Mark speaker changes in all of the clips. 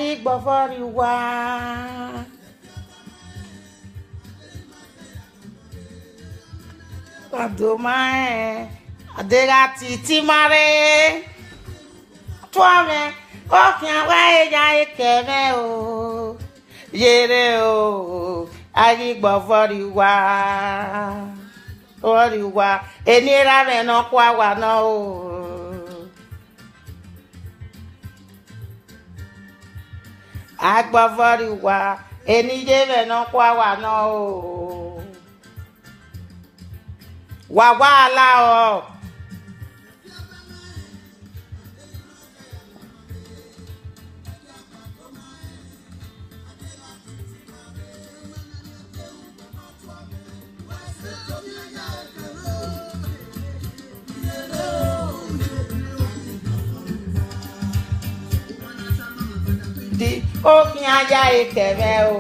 Speaker 1: Ari gbofori wa. Adoma adega titi mare. Tuame okian wa eja ekeme o. Yere o. Ari gbofori wa. Ori wa. Enira me no kwa wa no o. Agbavori wa eni jeve no kwa wa no o wa la o di okin aya ekeme o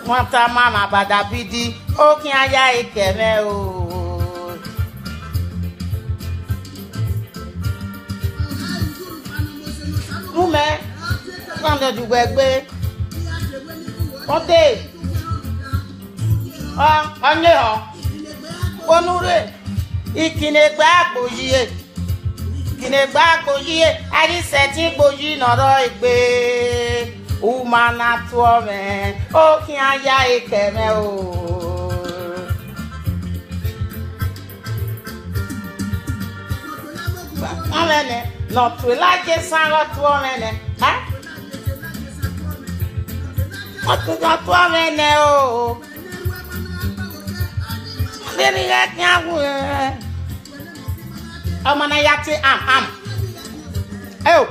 Speaker 1: wanta mama badabidi okin aya ekeme o rume kwande dugbe ote anye ho onure ikine gba agboyiye kine gba agboyiye ari seti gboyi noro egbe umana tuome okin aya ekeme o amene no twelaje sango tuome ha otuga tuome o Deni ga kyawu amana yati am eh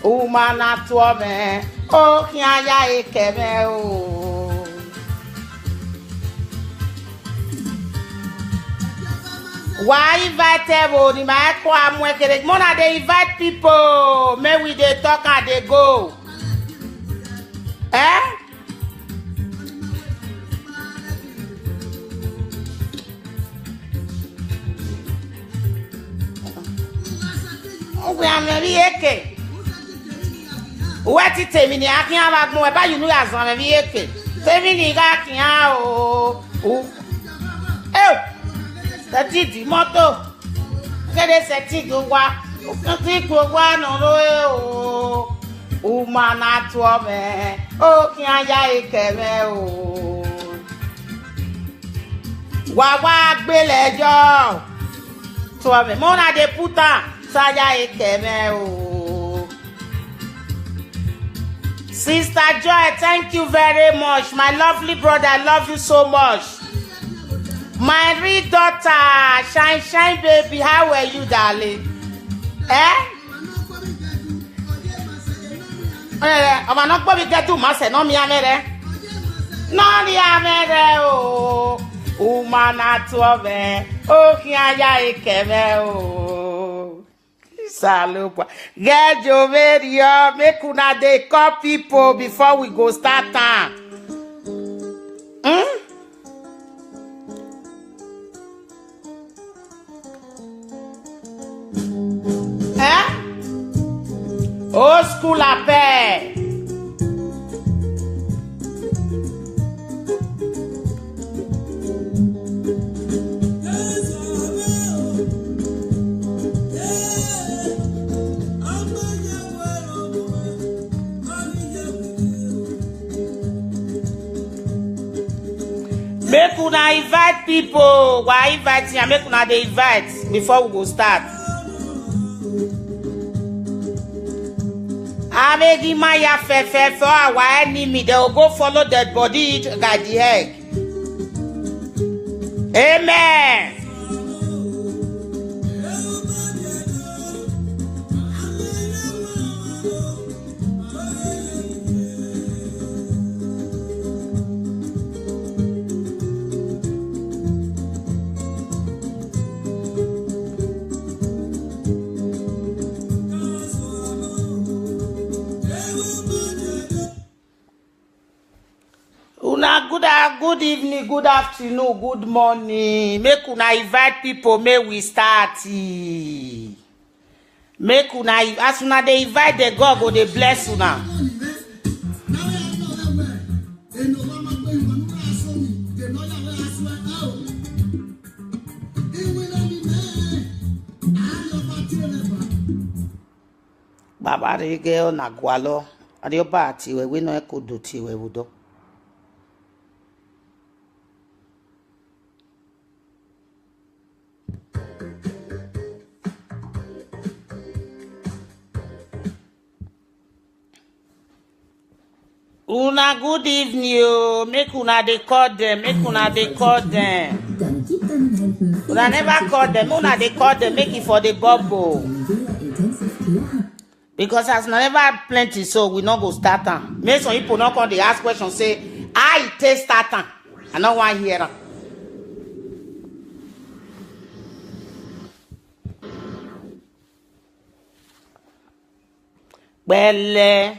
Speaker 1: o mana to me o kian ya ekeme o why invite body my ko amwekere mona dey invite people may we dey talk and dey go eh we am very eke wati temi ni akin abagmo e ba you know azan very eke temi ni ga kian o tati di moto kede seti go wa tati go wa no ro o ma na to me o kian ya ekeme o wa gbelejo to me mo na de puta Saya ekeme o. Sister Joy, thank you very much. My lovely brother, I love you so much. My real daughter, shine baby, how are you, darling? Ọmọ náà gbọ́ mi gẹ́tù máa sẹ̀ náà mi amẹ́rẹ́. Náà ni amẹ́rẹ́ o. Umana tó ọbẹ̀, ó kí aya ekeme o. Salupa. Get your video. Make una dey call people before we go start time. Old school appel. Make una invite people. Why invite you? Make una dey invite before we go start. Amegi maya fefe for our enemy. They will go follow dead body eat like the egg. Amen. Good evening, good afternoon, good morning. Make una invite people, may we start. Make una, as una they invite the God, go they bless una. Baba de girl na gwalo. Adio ba ti we no eko do ti we wudo. Una good evening, oh. Make una they call them. Make una they call them. Una never call them. Una they call them. Make it for the bubble. Because as never plenty, so we not go start them. Make some people not come. They ask questions. Say, I taste start them. I don't want to hear them. Well.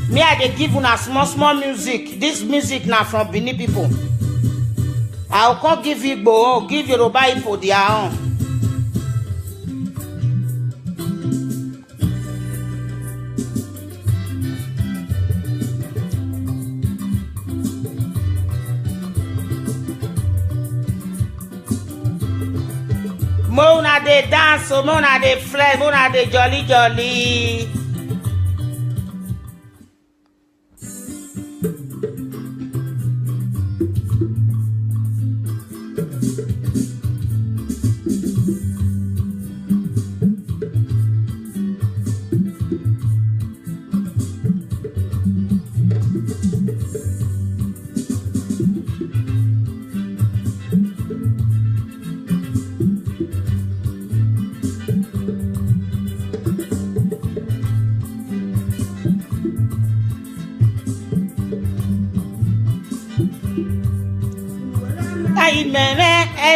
Speaker 1: Me I dey give una small music. This music now from Benin people. I will come give Igbo, give Yoruba people their own. Mo una dey dance, mo una dey flex, mo una dey jolly.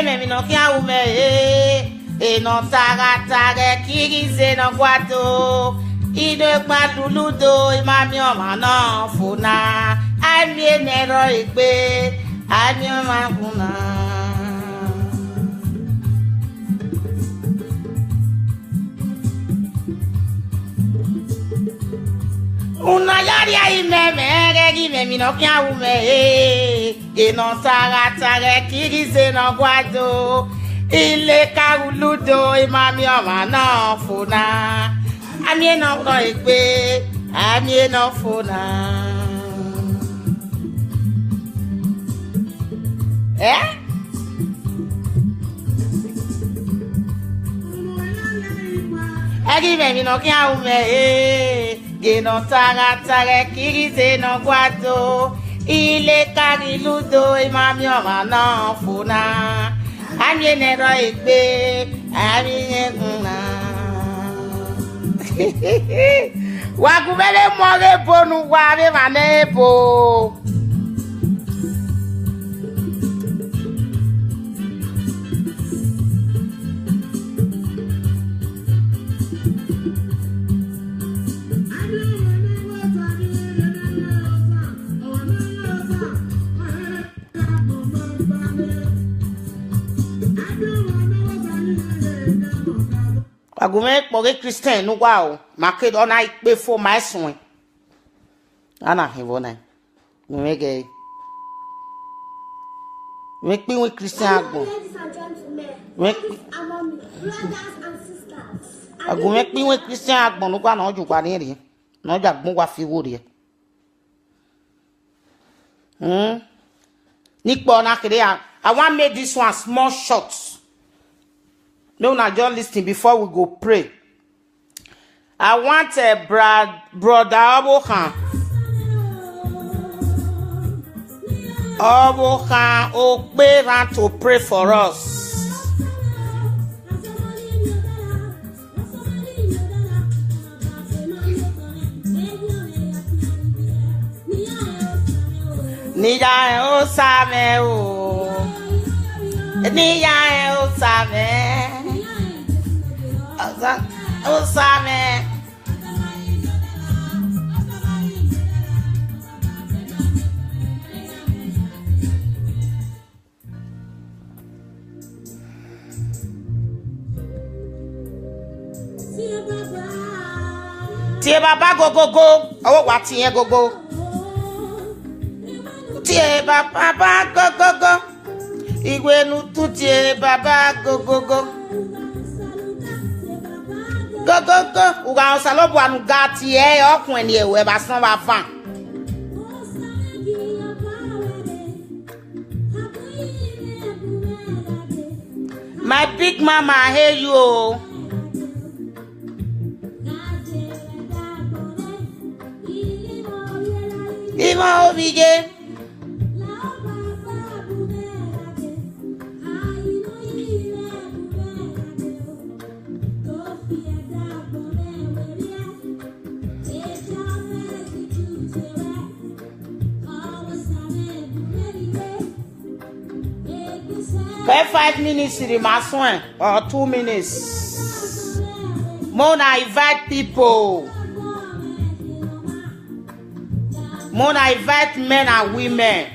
Speaker 1: Me no kia ume e no taga kirize no guato ide gbaluludo imami oma no funa ami enero igbe ami oma funa una yari ai me mi no kia ume e no taga kirize no guato ile karuludo imami oma no funa ami eno igbe ami eno funa egi me no kia ume geno taga kirize no guato ile kariludo imami oma no funa ami enero igbe ami eguna wagubele more bonu wa be manebo Agume poge Christian no wow market on I pay for my son ana hevona me make me with Christian agbon make me with Christian agbon no gba na oju pa ni re na jagbon wa fi wo re nipo na kere I want make this one small shots. No, not just listen before we go pray. I want a brother Abokan. Abokan Okberan to pray for us. Niya o same o. Niya o same. O same. Tie baba go go go. Oh what tie go go. Tie baba go go go. Igwe nutu tie baba go go go. Go go go. Uga osalobu anu gati okun eni ewe ba san ba fan. My big mama, I hear you. Ima obije. For 5 minutes to the mason or 2 minutes. Mona invite people. Mona invite men and women.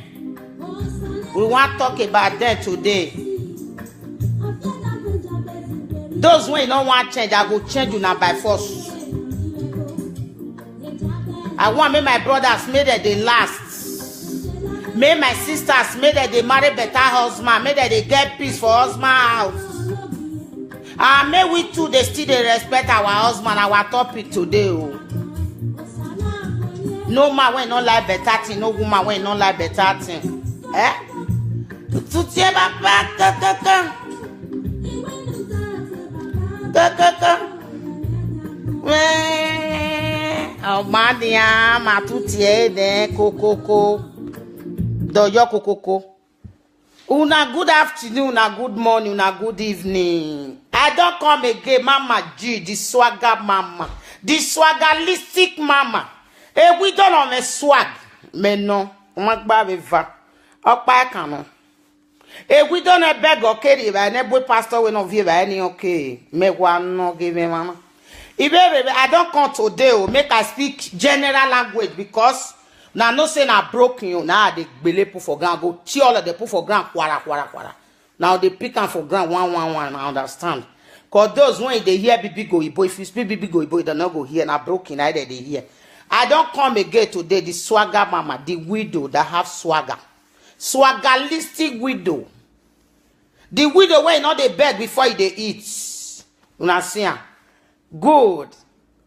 Speaker 1: We want to talk about them today. Those who don't want change, I go change you now by force. I want me my brothers made that they last. May my sisters made that they marry better husband. May that they get peace for husband house. And may we too they still they respect our husband. Our topic today. Oh. No man when not like better thing. No woman when not like better thing. Eh? Tutie papa kaka. Oh madia matutie de kokoko. Doyo kokoko. Una good afternoon, una good morning, una good evening. I don't come again, Mama G, the swagger mama, the swaggerlistic mama. Eh, we don't have a swag, mais non, magba beva. Okpa kano. Eh, we don't have beg okay, but never pastor we no view any okay. Me one no give me mama. I don't come today, make I speak general language because now no say na broken you now they bele put for ground go see all of the put for ground kwara. Now they pick am for ground one. I understand. Cause those when they hear BB go Ibo, if you speak BB go Ibo, they don't go hear na broken either they hear. I don't come again today. The swagger mama, the widow that have swagger, swaggerlistic widow, the widow where not they beg before they eat. Una see am. Good.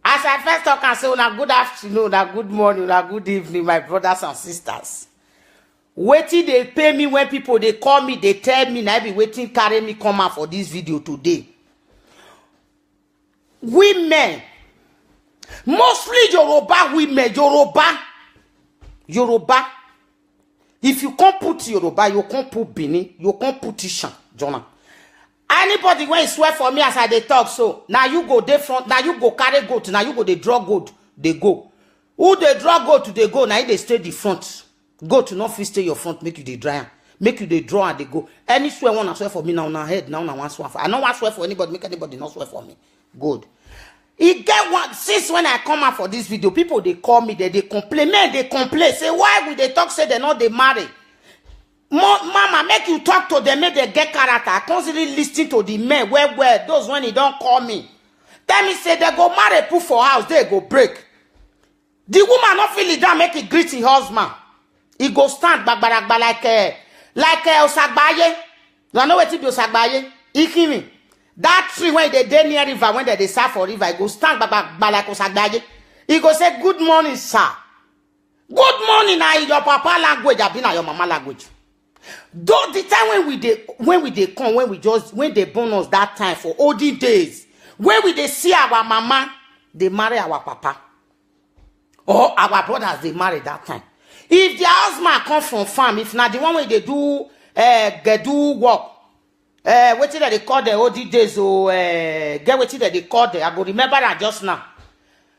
Speaker 1: As I first talk and say, una good afternoon, una good morning, una good evening, my brothers and sisters. Waiting they pay me when people they call me, they tell me, I be waiting carry me come out for this video today. Women, mostly Yoruba women, Yoruba. If you can't put Yoruba, you can't put Benin, you can't put Ishan, Jonah. Anybody when you swear for me as I they talk so now you go dey front, now you go carry goat, now you go they draw goat, they go. Who they draw goat to they go, now they stay the front. Go to not fit stay your front, make you they dry, make you they draw and they go. Any swear one swear for me now na head, now one swear for. I don't want swear for anybody, make anybody not swear for me. Good. It get one since when I come out for this video, people they call me, they complain, man, they complain. Say why would they talk? Say they not they marry. Mama, make you talk to them, make they get character. I constantly listen to the men where those when he don't call me. Tell me say they go marry put for house, they go break. The woman not feel it down, make it greet his husband. He go stand back like Osagbaye. You know what it be Osagbaye? Ikimi. That tree when they dey near river, when they serve for river, he go stand back like Osagbaye. He go say, good morning, sir. Good morning, na your papa language, I be na your mama language. Though the time when we come, when they born us that time for olden days, when we they see our mama, they marry our papa. Or our brothers, they marry that time. If their husband come from farm, if not the one way they do work, what that they call the olden days, or get what that they call them, I go remember that just now.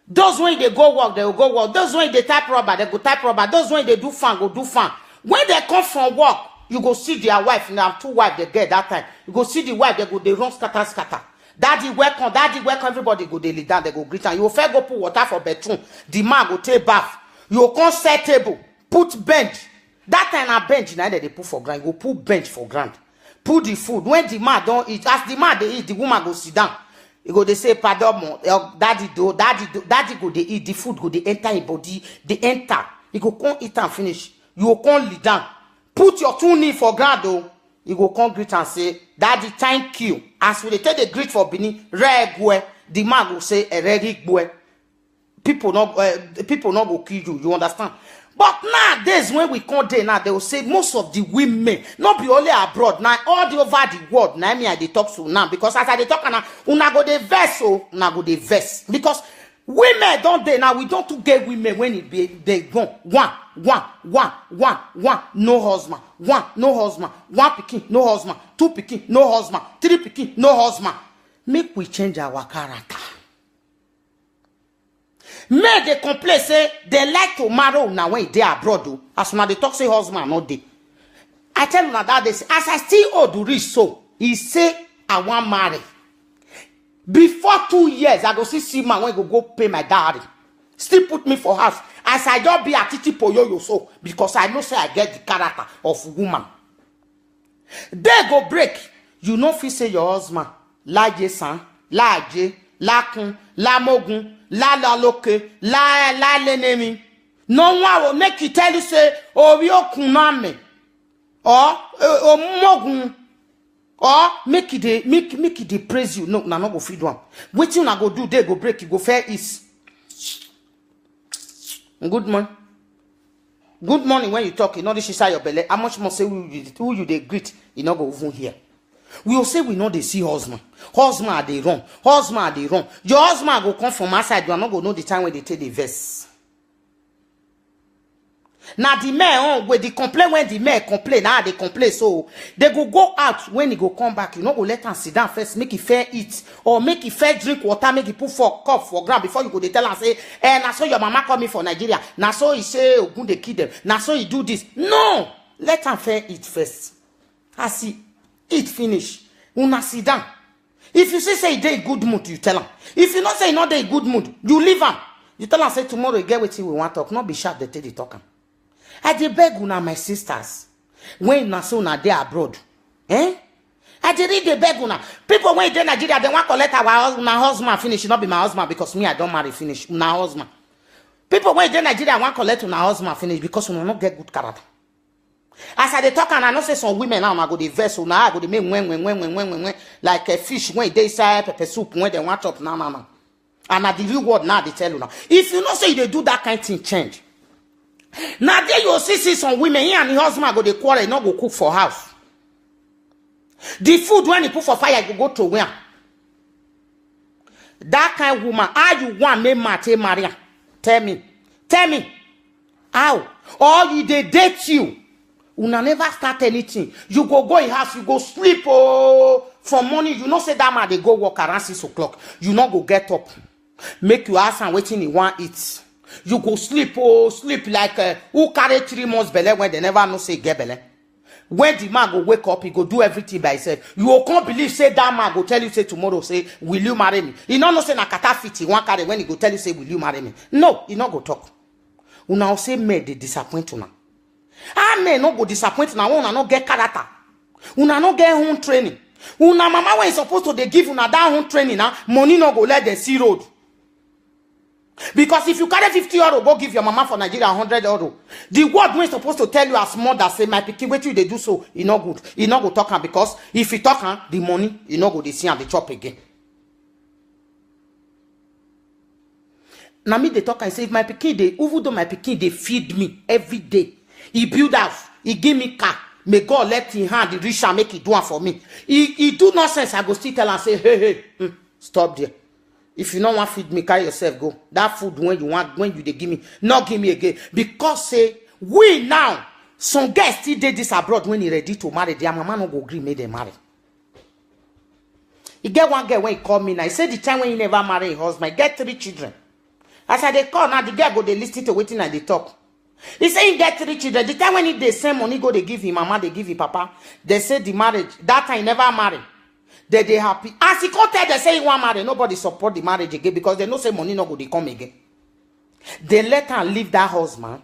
Speaker 1: Those when they go work, they will go work. Those when they type rubber, they go type rubber. Those when they do farm, go do farm. When they come from work, you go see their wife. Now 2 wives they get that time. You go see the wife, they run scatter. Daddy welcome, everybody go they lay down, they go greet and you will first go put water for bedroom. The man go take bath. You will come set table, put bench. That time a bench now that they put for ground. You go put bench for ground. Put the food. When the man don't eat, as the man they eat, the woman go sit down. You go, they say, pardon, daddy go, they eat, the food go, they enter your body, they enter. You go, come eat and finish. You go, come lead down. Put your 2 knee for ground, though. You go, come greet and say, daddy, thank you. As we take the greet for Bini, the man will say, people not go kill you, you understand? But nowadays, when we come there now, they will say most of the women, not be only abroad, now all the over the world, now me I dey talk to now, because as I dey talk now, una go dey vex, so una go dey vex. Because women don't they now, we don't get women when it be they go one, no husband, one, no husband, 1 pikin, no husband, 2 pikin, no husband, 3 pikin, no husband. Make we change our character. May they complain say they like to marry now when they abroad do. As now they talk say husband not they. I tell you now that they say, as I still old to reach so, he say I want marry. Before 2 years, I go see man when go pay my dowry. Still put me for house. As I don't be a titi poyoyo so, because I know say I get the character of woman. They go break. You know if you say your husband, la jesan, la je, la kun, la mogun, la loke, la l'enemy. No one will make you tell you say, oh we kuname, or mogun, or make it praise you. No, no go feed one. What you na go do? They go break. You go fair is. Good morning. Good morning when you talk. You know this is your belly. How much more say who you they greet? You know go over here. We will say we know they see husband. Husband are they wrong. Husband are they wrong. Your husband go come from outside. You are not going to know the time when they take the verse. Now the men, when they complain, when the men complain, now they complain. So they go out when he go come back. You know go let him sit down first, make it fair eat. Or make it fair drink water, make it put for cup for ground before you go they tell and say, now so your mama call me for Nigeria. Now so he say, Ogun they kill them. Now so he do this. No! Let him fair eat first. As he eat finish, una sit down. If you say he dey good mood, you tell him. If you not say he not dey good mood, you leave him. You tell him say tomorrow you get what we want talk. Not be sharp they take the talk. I dey beg una my sisters. When na so na dey abroad, I dey read the beg una. People when dey Nigeria they want collect our husband finish. Not be my husband because me I don't marry finish. Una husband. People when dey Nigeria want collect una husband finish because una not get good character. As I dey talk and I know say some women now go the vessel now I go the make when like a fish when they say pepper soup when they want up now. And at the real word now they tell you now. If you know say they do that kind of thing change. Now there you see some women here and the husband go the quarrel not go cook for house. The food when he put for fire go to where? That kind of woman, how you want me Mate Maria? Tell me. How? Or you they date you. Una never start anything. You go in house, you go sleep from morning. You know say that man they go work around 6 o'clock. You not go get up. Make you ask and waiting he want eat. You go sleep like who carry 3 months belly when they never know say get belly. When the man go wake up, he go do everything by himself. You can't believe say that man go tell you say tomorrow say will you marry me? He not know say na kata fit he want carry when he go tell you say will you marry me? No, he not go talk. Una say me they disappoint una. Men no go disappoint una una no get character. Una no get home training. Una mama when supposed to they give una that home training now money no go let them see road. Because if you carry 50 euro, go give your mama for Nigeria 100 euro. The word when supposed to tell you as mother say my pikin wait till they do so, it not good. It not go talk because if you talk the money, you not go they see and they chop again. Now me they talk and say if my pikin they even though my pikin they feed me every day, he build house, he give me car. May God let him hand the rich and make it do one for me. He do nonsense. I go still tell and say hey, stop there. If you don't want feed me, carry yourself, go. That food when you want, when you they give me, not give me again. Because say, we now, some guys still did this abroad when he ready to marry. Their mama no go agree, make them marry. He get one girl when he call me now. He said the time when he never marry his husband, he get 3 children. As I they call now, the girl go, they listen to waiting and they talk. He say he get 3 children. The time when he they send money, go they give him mama, they give him papa. They say the marriage, that time he never marry. They happy. As he come tell they say he want marry, nobody support the marriage again because they know say money no go they come again. They let her leave that husband,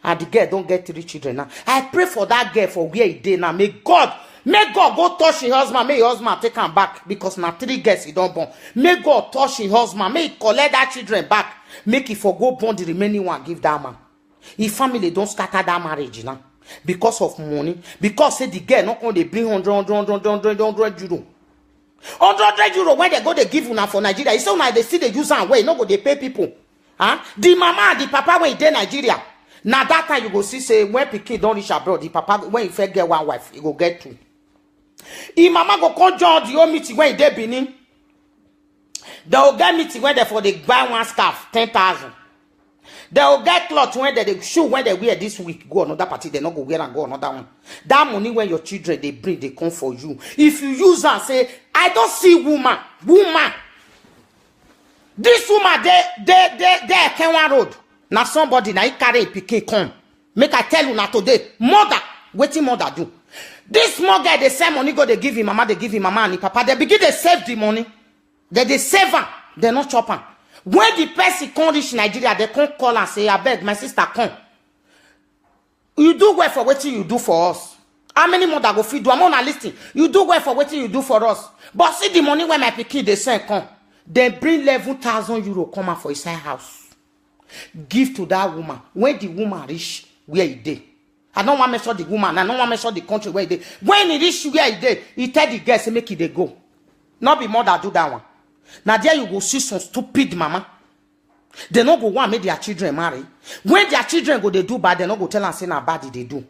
Speaker 1: and the girl don't get 3 children now. I pray for that girl for where he did now. May God May God go touch his husband. May your husband take him back. Because now 3 girls he don't born. May God touch his husband. May he collect that children back. Make it for go born the remaining one. Give that man. His family don't scatter that marriage now. Because of money. Because say the girl not going to bring 100 euro. 100 euro when they go they give una for Nigeria. It's so now they see the use and way. No go they pay people. Huh? The mama and the papa when they Nigeria. Now that time you go see say when pikin don't reach abroad, the papa when he first get one wife, he go get 2. If mama go come join the old meeting when they Benin, they will get meeting when they for they buy one scarf 10,000. They will get clothes when they shoe when they wear this week go another party. They not go wear and go another one. That money when your children they bring they come for you. If you use and say I don't see woman. This woman they Kenwan Road. Now somebody now he carry a pikin come. Make I tell you now today, mother, wetin mother do? This small guy they send money go they give him mama, they give him mama and him papa. They begin they save the money. They save her. They not chop her. When the person come reach Nigeria, they come call and say, I beg my sister come. You do well for what you do for us. How many mother go feed? I'm on a listing. You do well for what you do for us. But see the money when my pikin they send come. They bring 11,000 euro come out for his house. Give to that woman. When the woman reach where he did. I don't want to measure the woman. I don't want to measure the country where he did. When he reach where he did, he tell the girls, make it they go. Not be mother do that one. Now there you go see some stupid mama. They not go want make their children marry. When their children go they do bad, they not go tell and say na bad they do.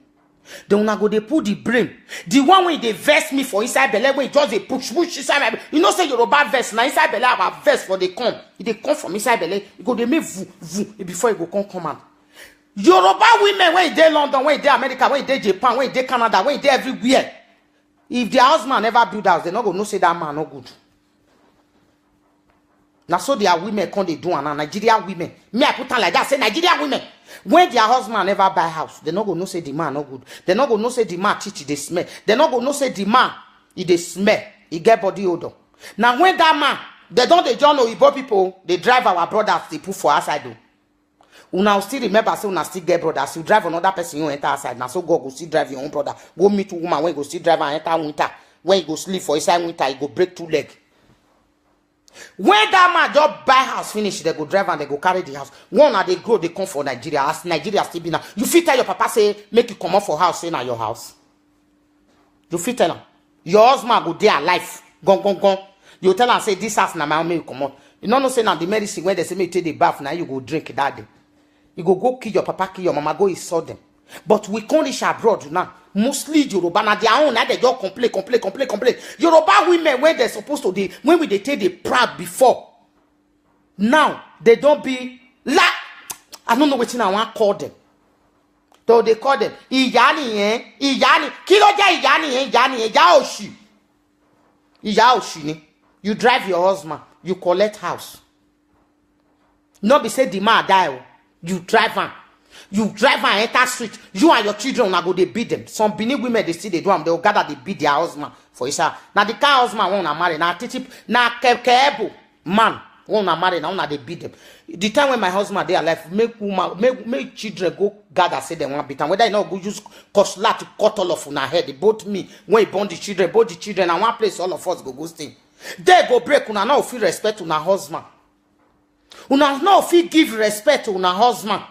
Speaker 1: They not go they put the brain. The one when they vest me for inside belly, when just they push inside my belly. You know say Yoruba vest now inside belly have vest for they come. If they come from inside belly, you go they make vu before you go come out. Yoruba women when they London, when they America, when they Japan, when they Canada, when they everywhere. If their husband never build house, they not go no say that man no good. Now so their women come they do and Nigerian women. Me I put on like that, say Nigerian women. When their husband never buy house, they not go no say the man no good. They not go no say the man teach they smell. They not go no say the man they smell. He get body odor. Now when that man, they don't they join Oyibo people, they drive our brothers, they put for outside though. Una still remember say una still get brothers. You drive another person you enter outside. Now so God go still drive your own brother. Go meet woman when you go still drive and enter winter. When you go sleep for inside winter, you go break 2 legs. When that man just buy house finish, they go drive and they go carry the house. One they grow, they come for Nigeria. As Nigeria still be now. You fit tell your papa say, make you come up for house, say na your house. You fit tell him. Your husband go there alive. Gone. You tell him say this house na my own, make you come up. You know say now the medicine when they say make you take the bath, now you go drink that day. You go kill your papa, kill your mama, go insult them. But we can't reach abroad now. Mostly Yoruba, now their own, now they just complain. Yoruba women, when they're supposed to, when we they take the proud before, now they don't be like, I don't know what I want to call them. So they call them Iyani, Kiloja Iyani, Yaoshi. You drive your husband, you collect house. No be say the man die, you drive him. You drive and enter street. You and your children now go they beat them. Some Benin women they see they do them. They will gather they beat their husband for his house. Now the car husband won't marry. Now teach now kebo man won't marry. Now they beat them. The time when my husband they alive, make children go gather say they want beat them. Whether you know go use cutlass to cut all of una head. Both me when you born the children, and one place all of us go stay. They go break una now feel respect to una husband. Una now feel give respect to una husband.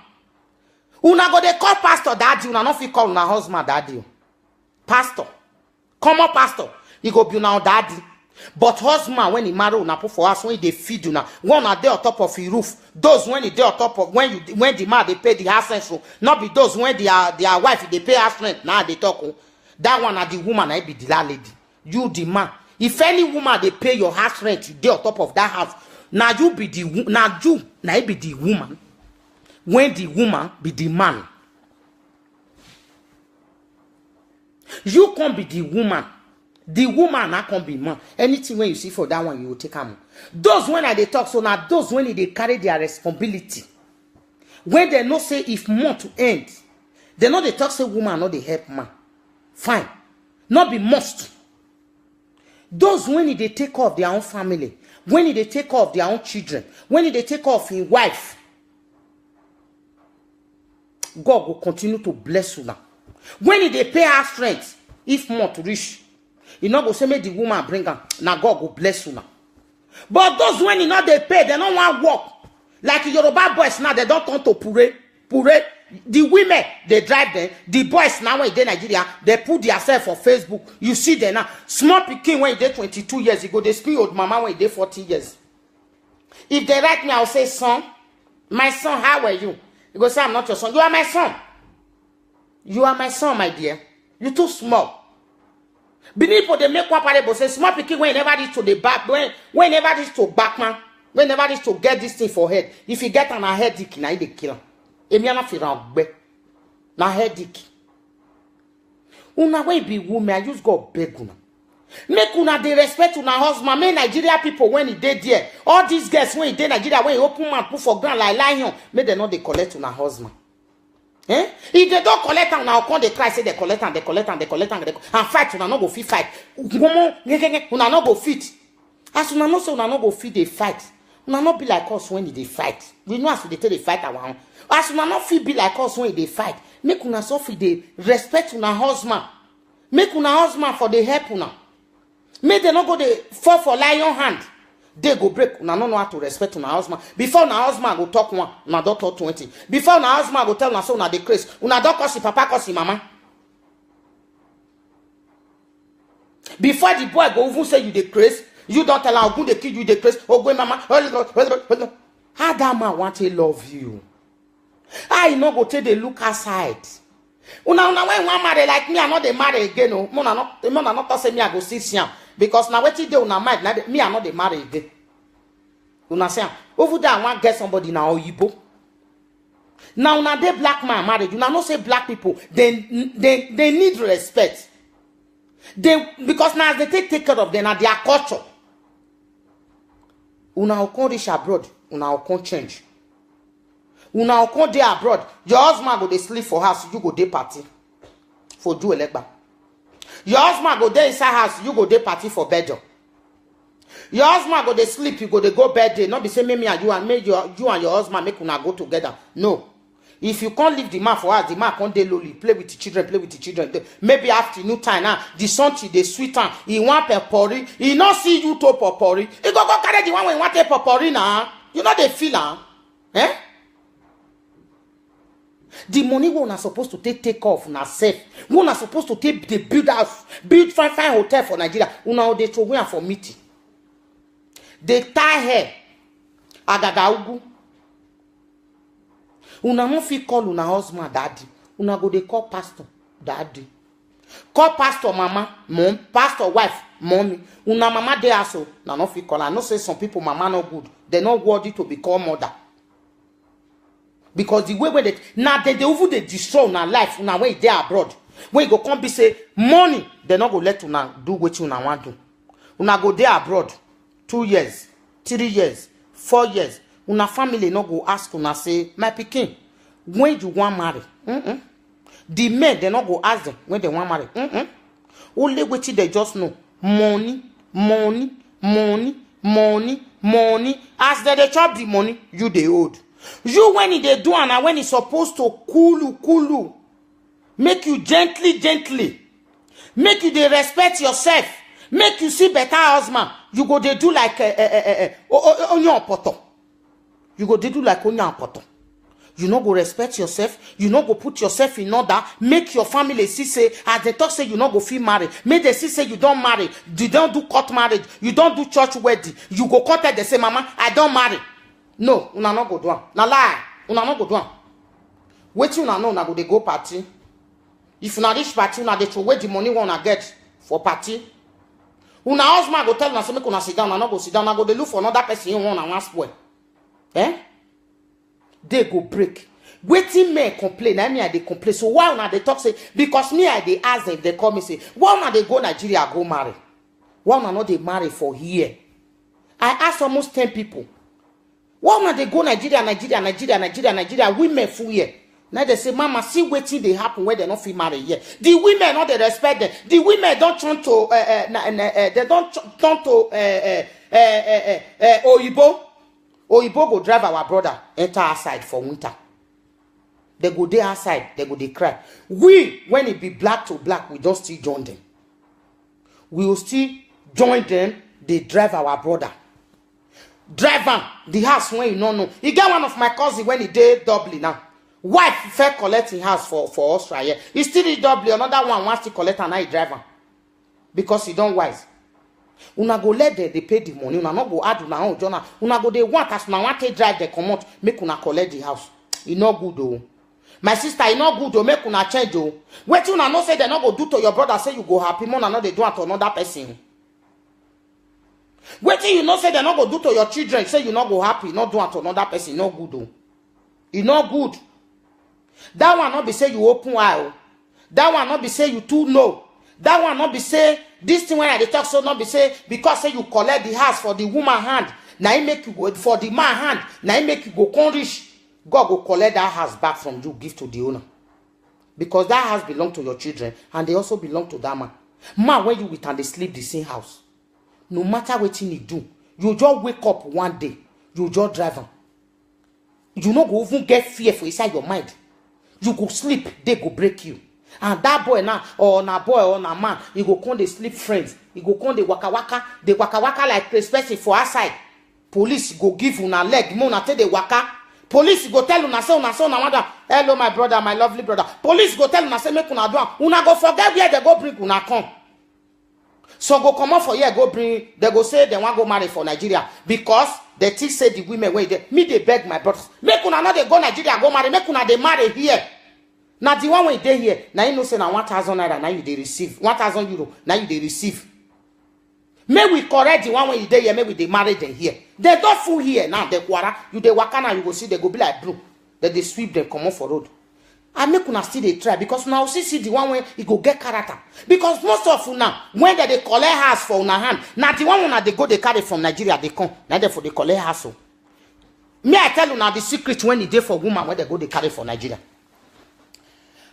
Speaker 1: Una go they call pastor daddy, una no fit call una husband daddy. Pastor. Come on, pastor. He go be now daddy. But husband, when he marry una put for us, when they feed una, one are there on top of the roof. Those when he there on top of when the man they pay the house rent, not be those when their wife they pay house rent. Now they talk. That one are the woman, I be the lady. You the man. If any woman they pay your house rent, you there on top of that house. Now you be the now be the woman. When the woman be the man. You can't be the woman. The woman not can be man. Anything when you see for that one, you will take them. Those when they talk, so now those when they carry their responsibility. When they not say if month to end, they know they talk say woman, not they help man. Fine. Not be must. Those when they take care of their own family, when they take care of their own children, when they take care of his wife, God will continue to bless you now. When they pay house rent, if more to reach, You not go say make the woman bring her. Now God go bless you now. But those when you know they pay, they don't want work. Like Yoruba boys now, they don't turn to pure. The women, they drive them. The boys now when they Nigeria, they put themselves for Facebook. You see them now. Small pikin when they 22 years ago, they speak old mama when they 40 years. If they write me, I'll say, son, my son, how are you? You go say, I'm not your son. You are my son. You are my son, my dear. You too small. Beneath they make one parable say small pikin when never reach to the back, when never reach to back man, when never reach to get this thing for head. If you get on a headache, now they kill him. Emiana fi round be na headache. Una when be woman, I just go beg una. Make una dey respect una husband. Make Nigeria people when he dey there. All these girls when he dey Nigeria, when he open mouth put for ground like lion, make them not they collect una husband. Eh? If they don't collect and now come they cry, say they collect and fight, una no go fit fight. Una no go fit. As una no say una no go fit they fight. Una no be like us when they fight. We know as they tell they fight our own. As una no fit be like us when they fight. Make una so fit they respect una husband. Make una husband for the help una. Make they not go they fall for lion hand. They go break. Una no know how to respect una husband. Before una husband go talk one, una don't talk 20. Before una husband go tell una so una dey craze. Una don't cause papa cause mama. Before the boy go even say you dey craze, you don't tell how good they kid you dey craze. Oh go mama. How that man want to love you? I no go take the look aside. Una when one marry like me, I not dey marry again. No, mona not say me I go sit here. Because now what you do una mind, me I not dey marry again. Una say, over there I want get somebody now Oyibo. Now una dey black man married. Una no say black people, they need respect. Because now they take care of them, now their culture. Una will come reach abroad, una will come change. Una will come there abroad. Your husband go dey sleep for house, you go dey party for do elegba. Your husband go there inside house, you go dey party for bedroom. Your husband go dey sleep, you go dey go birthday. Not be say me and you and make you and your husband make una go together. No. If you can't leave the man for house, the man can't dey lonely. Play with the children, Maybe afternoon time now, the sun dey sweet am. He want pepori. He not see you to pepori. He go carry the one when he want pepori now. You know they feel am. Eh? The money we are supposed to take off na safe. We are supposed to take the build house, build fine hotel for Nigeria. Una they throw away for meeting. They tie hair. Agaga ugu. Una no fit call una husband daddy. Una go they call pastor daddy. Call pastor mama, mom, pastor wife, mommy. Una mama dey also. Na no fit call. I know say some people mama no good. They not worthy to become mother. Because the way when they over they destroy una life una when they abroad. When you go come be say money, they not go let una do what you want to. Una go there abroad 2 years, 3 years, 4 years. Una family no go ask una say, my pikin, when you want marry? The men they not go ask them when they want marry. Only what they just know. Money. As they chop the money, you they owed. You when they do and when it's supposed to cool, make you gently, make you they respect yourself, make you see better husband. You go they do like onion poto. You go they do like onion poto. You no go respect yourself. You no go put yourself in order. Make your family see say as they talk say you no go feel married. Make they see say you don't marry. You don't do court marriage. You don't do church wedding. You go court they say mama I don't marry. No, una no go do am. Na lie. Una no go do am. Wetin una know, una go dey go party. If una reach party, una dey throw away the money una get for party. Una husband go tell una say make una sit down, una no go sit down. Una go dey look for another person you want and wan spoil. Eh? They go break. Wetin men complain, I mean I dey complain. So why una dey talk say because me I dey ask them, if they call me say why una dey go Nigeria go marry? Why una no dey marry for here? I asked almost 10 people. Why when they go Nigeria, women full here. Now they say, Mama, see what they happen where they not feel married here. The women not they respect them. The women don't turn to they don't turn to Oyibo. Oyibo go drive our brother enter outside for winter. They go there outside, they go they cry. We when it be black to black, we don't still join them. we will still join them. They drive our brother. Drive am the house when you no know. He get one of my cousin when he did Dublin now. Wife fair collecting house for Australia. He still did Dublin. Another one wants to collect and I drive am because he don't wise. Una go let they pay the money. Una not go add una own journal. Una go they want as una want to drive the come out make una collect the house. E no good though. My sister, e no good though. Make una change though. Wait una no say they not go do to your brother. Say you go happy. More not they do it to another person. Wait till you know say they not go do to your children. Say you not go happy. Not do it to another person. E no good though. E no good. That one not be say you open eye. That one not be say you too know. That one not be say this thing when I talk so not be say because say you collect the house for the woman hand. Now he make you go for the man hand. Now he make you go come rich. God go collect that house back from you, give to the owner. Because that house belong to your children and they also belong to that man. Man, when you with and they sleep the same house. No matter what you do, you just wake up one day, you just drive them. You not go even get fear for inside your mind. You go sleep, they go break you. And that boy now, or na boy or na man, he go come they sleep friends. He go come they waka waka like person for outside. Police go give una leg, una tell the waka. Police go tell una say una wonder. Hello my brother, my lovely brother. Police go tell una say make una do am. Una go forget where they go bring una come. So go come out for here, go bring, they go say they want go marry for Nigeria. Because they think say the women where they, me they beg my brothers. Make una not they go Nigeria, go marry, make una they marry here. Now the one when they here, now you know say na 1,000 naira, now you they receive. 1,000 euro, now you they receive. May we correct the one when you they here, maybe they marry them here. They don't fool here now, they quarter, you they waka now, you go see they go be like blue. That they sweep them come on for road. I make una still they try because now see the one when you go get character. Because most of una when they collect house for una hand, now the one when they go they carry from Nigeria they come. Now therefore they collect house. So. Me I tell you now the secret when it dey for woman when they go they carry for Nigeria.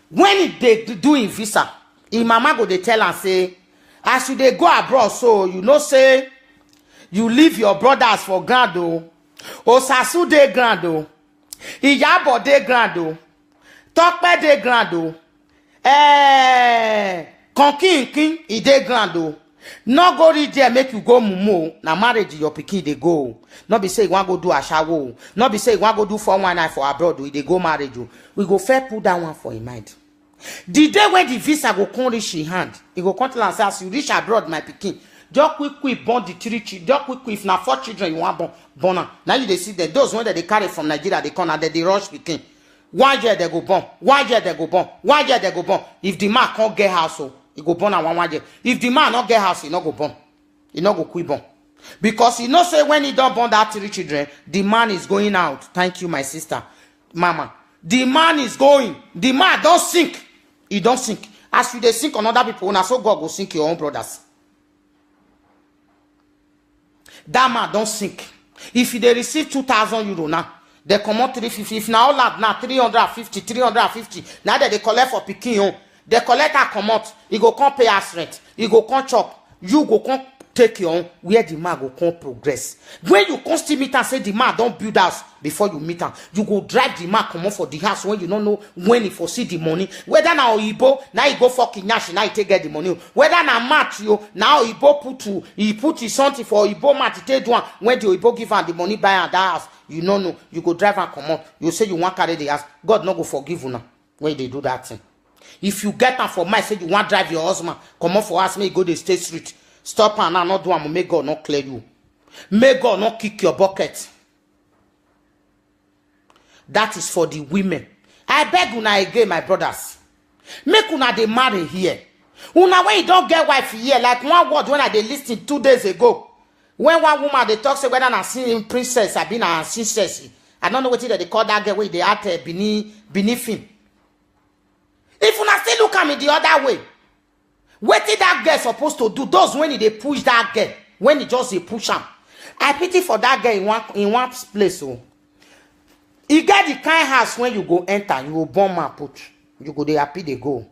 Speaker 1: When they do in visa, in mama go they tell and say, as you they go abroad, so you know say you leave your brothers for grand o, Osasu de grand o, Iyabo de grand o. Tokpe de grando. Konkin he de grando. No go read there make you go mumu. Na marriage your pikin they go. No be say you want go do ashawo. No be say you want go do 419 for abroad. We they go marriage. We go fair put that one for in mind. The day when the visa go come reach in hand, he go come tell and say as you reach abroad my pikin. Just quick born the 3 children. Just quick if na 4 children you want born. Now you they see that those when they carry from Nigeria they come and they rush pikin. 1 year they go born. 1 year they go born. 1 year they go born. If the man can't get house, so he go born at 1 year. If the man not get house, he not go born. He not go quit born. Because he not say when he don't born that 3 children, the man is going out. Thank you, my sister, mama. The man is going. The man don't sink. He don't sink. As you they sink on other people, now so God go sink your own brothers. That man don't sink. If they receive 2,000 euro now. They come out 350. If now all that now 350. Now that they collect for pikin, they collect that come out. You go come pay us rent. You go come chop. You go come take your own where the man go come progress. When you come still meet and say the man don't build house before you meet him, you go drive the man come out for the house when you don't know when he foresee the money. Whether now Ibo now he go fucking nyash now he take get the money. Whether now match you now Ibo put his something for Ibo match he take one when the Ibo give him the money buy and that house. You know, you go drive and come out. You say you want carry the house. God not go forgive you now when they do that thing. If you get them for my say you want drive your husband, come out for us, may go the state street. Stop and now not do one. May God not clear you. May God not kick your bucket. That is for the women. I beg una again, my brothers. Make una they marry here. Una when you don't get wife here, like one word when I they listened 2 days ago. When one woman they talk say whether I seen princess I been a princess. I don't know what they call that girl where they at beneath him. If una still look at me the other way, what did that girl supposed to do? Those when they push that girl, when he just they push him. I pity for that girl in one place. So you get the kind house when you go enter, you go bomb and put. You go they happy they go.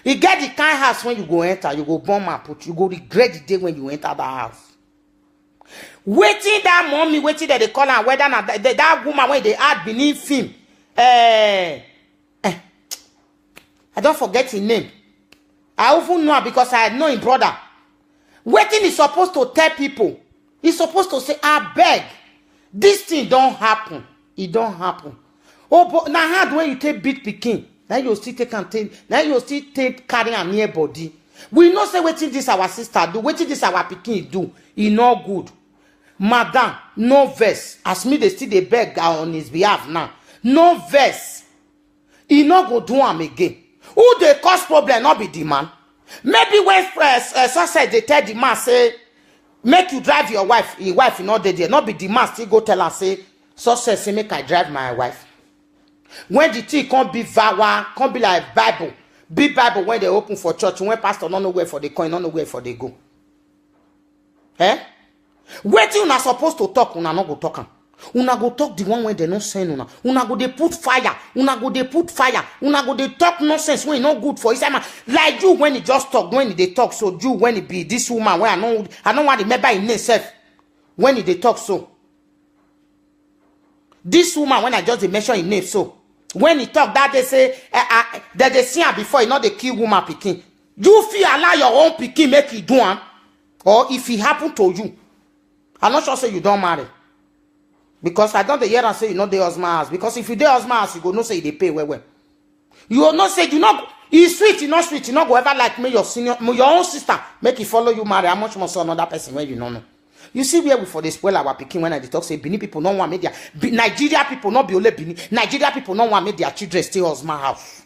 Speaker 1: You get the kind house when you go enter, you go bomb and put. You go regret the day when you enter that house. Waiting that mommy, waiting that they call her, whether not that woman when they add beneath him. I don't forget his name. I often know because I know his brother. Wetin is supposed to tell people? He's supposed to say, I beg. This thing don't happen. It don't happen. Oh, but now hard when you take beat pikin. Now you still take and take. Now you still take carry am near body. We know say wetin this our sister do. Wetin this our pikin do. E no good. Madam, no verse. As me they still dey beg on his behalf now. No verse. E no go do am again. Who dey cause problem? Not be the man. Maybe when success they tell the man say, make you drive your wife. Your wife is not there. Not be the man still go tell her say, success say make I drive my wife. When the thing can't be vow, can't be like Bible. Big Bible when they open for church. When pastor don't know where for the coin, don't know where for they go. Eh? Wait till una supposed to talk, una not go talk am. Una go talk the one when they not send una. Una go they put fire. Una go they put fire. Una go they talk nonsense when it not good for his man. Like you when he just talk, when they talk so you when it be this woman where I don't want to remember in itself. When they talk so. This woman when I just mention in name so. When he talk that they say that they see her before, you know they kill woman picking. You feel allow your own picking make you do one, or if it happen to you, I'm not sure say you don't marry. Because I don't hear and say you know the husband house. Because if you the husband house, you go no say they pay well. You will not say you know it's sweet, you not sweet, you not go ever like me, your senior, your own sister, make it follow you marry. How much more so another person when you don't know? You see where we for the spoil our picking when I talk say Benin people don't want media. Nigeria people not be only Benin. Nigeria people don't want their children stay husband house.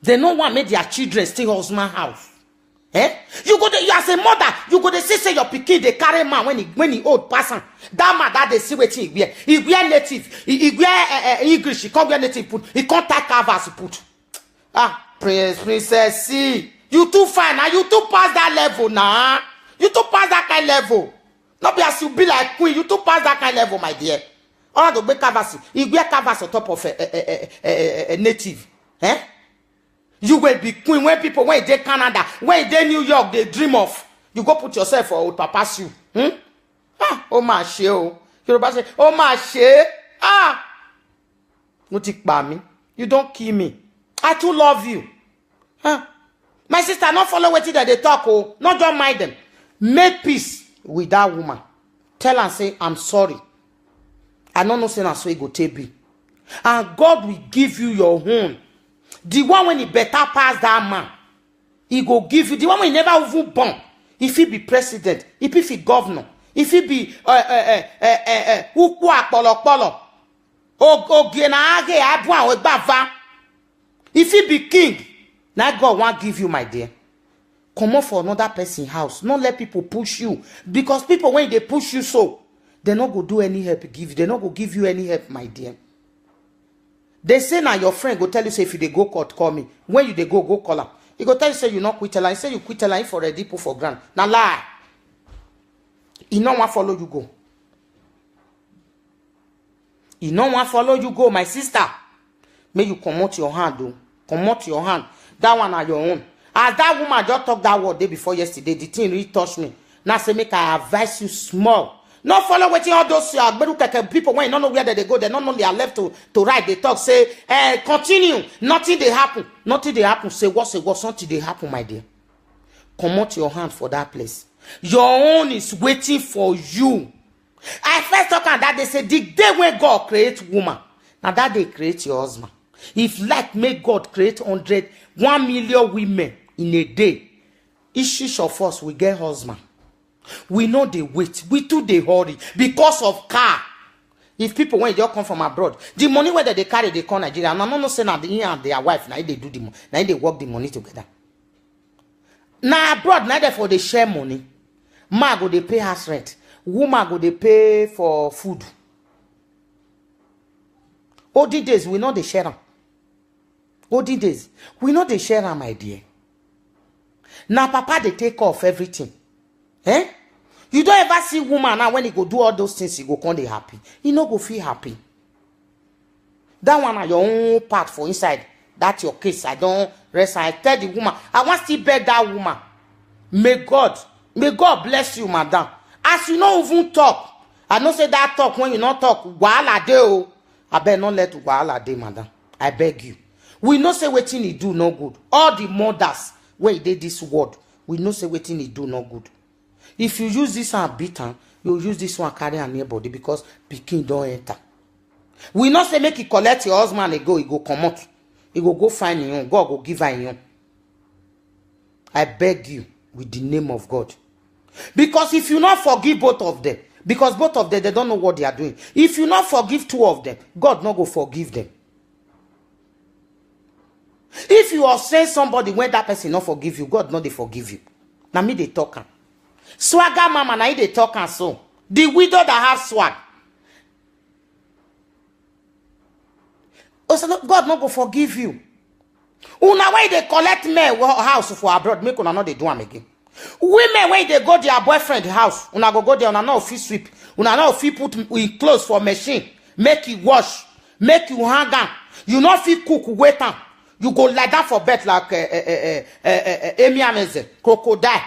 Speaker 1: They don't want their children stay husband house. Eh? You go there, you as a mother, you go there say your pikin they carry man when he old person. That man that they see waiting he wear native, he wear English, he can't wear native put, he can't take canvas put. Ah, princess, see. You too fine now, you too past that level now. You too past that kind of level. Not be as you be like queen, you too past that kind of level, my dear. All the big canvas, he wear canvas on top of a native. Eh? You will be queen when people, when they Canada, when they New York, they dream of. You go put yourself for old papa's you. Ah, oh my shit, oh. Yoruba say, oh my shit. Ah. You don't kill me. I too love you. Huh? My sister, not follow what they talk, oh. Not don't mind them. Make peace with that woman. Tell her, say, I'm sorry. I don't know, say, that's why you go take me. And God will give you your own. The one when he better pass that man, he go give you. The one when he never even born. If he be president, if he be governor, if he be if he be king, now God won't give you, my dear. Come on for another person's house. Don't let people push you. Because people, when they push you so, they not go do any help give you. They not go give you any help, my dear. They say now your friend go tell you, say if you they go court, call me. When you they go call her. He go tell you, say you not quit a line. Say you quit a line for a depot for grant. Now lie. He no want follow you go. He no want follow you go, my sister. May you come out your hand, though. Come out your hand. That one are your own. As that woman just talked that word day before yesterday, the thing really touched me. Now say make I advise you small. Not follow waiting all those people when you don't know where they go, they don't know they are left to right. They talk, say, continue. Nothing they happen. Nothing they happen. Say what, something they happen, my dear. Come out your hand for that place. Your own is waiting for you. I first talk on that, they say, the day when God creates woman, now that they create your husband. If like make God create 1 million women in a day, each of us will get husband. We know they wait. We too they hurry because of car. If people when they come from abroad, the money where they carry they come Nigeria. And I'm not saying that they and their wife now they do the money. Now they work the money together. Now abroad now therefore they share money. Man go they pay house rent. Woman go they pay for food. All the days we know they share them. All the days we know they share them, my dear. Now papa they take off everything. Eh? You don't ever see woman now when he go do all those things, he go come they happy. He no go feel happy. That one are your own part for inside. That's your case. I don't rest. I tell the woman, I want to beg that woman. May God bless you, madam. As you not even talk, I don't say that talk when you not talk. Wahala de o. I beg not let wahala de, madam. I beg you. We not say wetin he do no good. All the mothers Where he did this word, we know say wetin he do not good. If you use this one beat am, you use this one carry am near body because pikin don't enter. We not say make you collect your husband and he go come out. He go find him. God go give her him. I beg you with the name of God. Because if you not forgive both of them, because both of them, they don't know what they are doing. If you not forgive two of them, God not go forgive them. If you are saying somebody when that person not forgive you, God not they forgive you. Now me they talk. Swagger mama now they talk and so. The widow that have swag. Also, God not go forgive you. Una why they collect men house for abroad, make una not they do them again. Women when they go their boyfriend house, una go there, una not fit sweep, una not fit put in clothes for machine, make you wash, make you hang on. You not fit cook, wait on. You go lie down for bed like Amy Ameze, crocodile.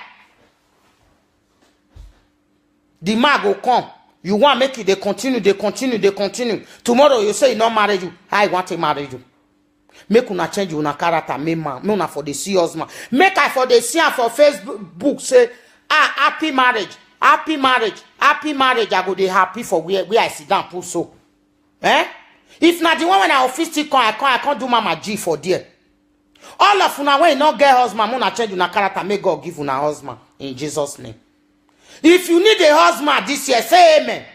Speaker 1: The man go come. You want make it, they continue. Tomorrow you say you not marry you. I want to marry you. Make una change una character, me una for the serious man. Make I for the see for Facebook say, happy marriage. I go dey happy for where I sit down put so. If not the one when I office still I can't do mama G for there. All of una when you not get husband, una change una character, make God give una husband in Jesus' name. If you need a husband this year, say amen.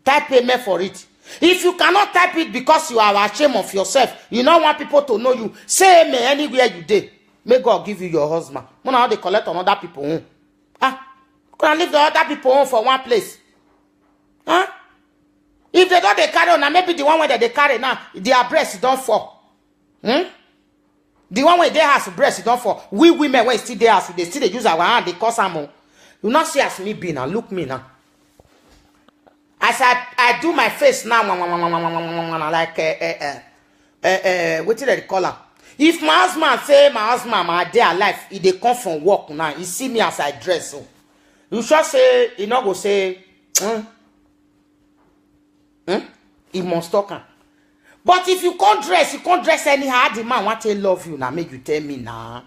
Speaker 1: Type amen for it. If you cannot type it because you are ashamed of yourself, you don't want people to know you, say amen anywhere you did. May God give you your husband. You know how they collect on other people home. Can leave the other people home for one place. If they don't they carry on, maybe the one where they carry now, their breasts don't fall. The one where they has breasts don't fall. We women when still there, they still they use our hand, they cause them. You not see as me be now. Look me now. As I do my face now, like what did they call her? If my husband say my husband my day alive, if they come from work now, he see me as I dress. So you should say he not go say, he must talk. But if you can't dress anyhow. The man want to love you now. Make you tell me now.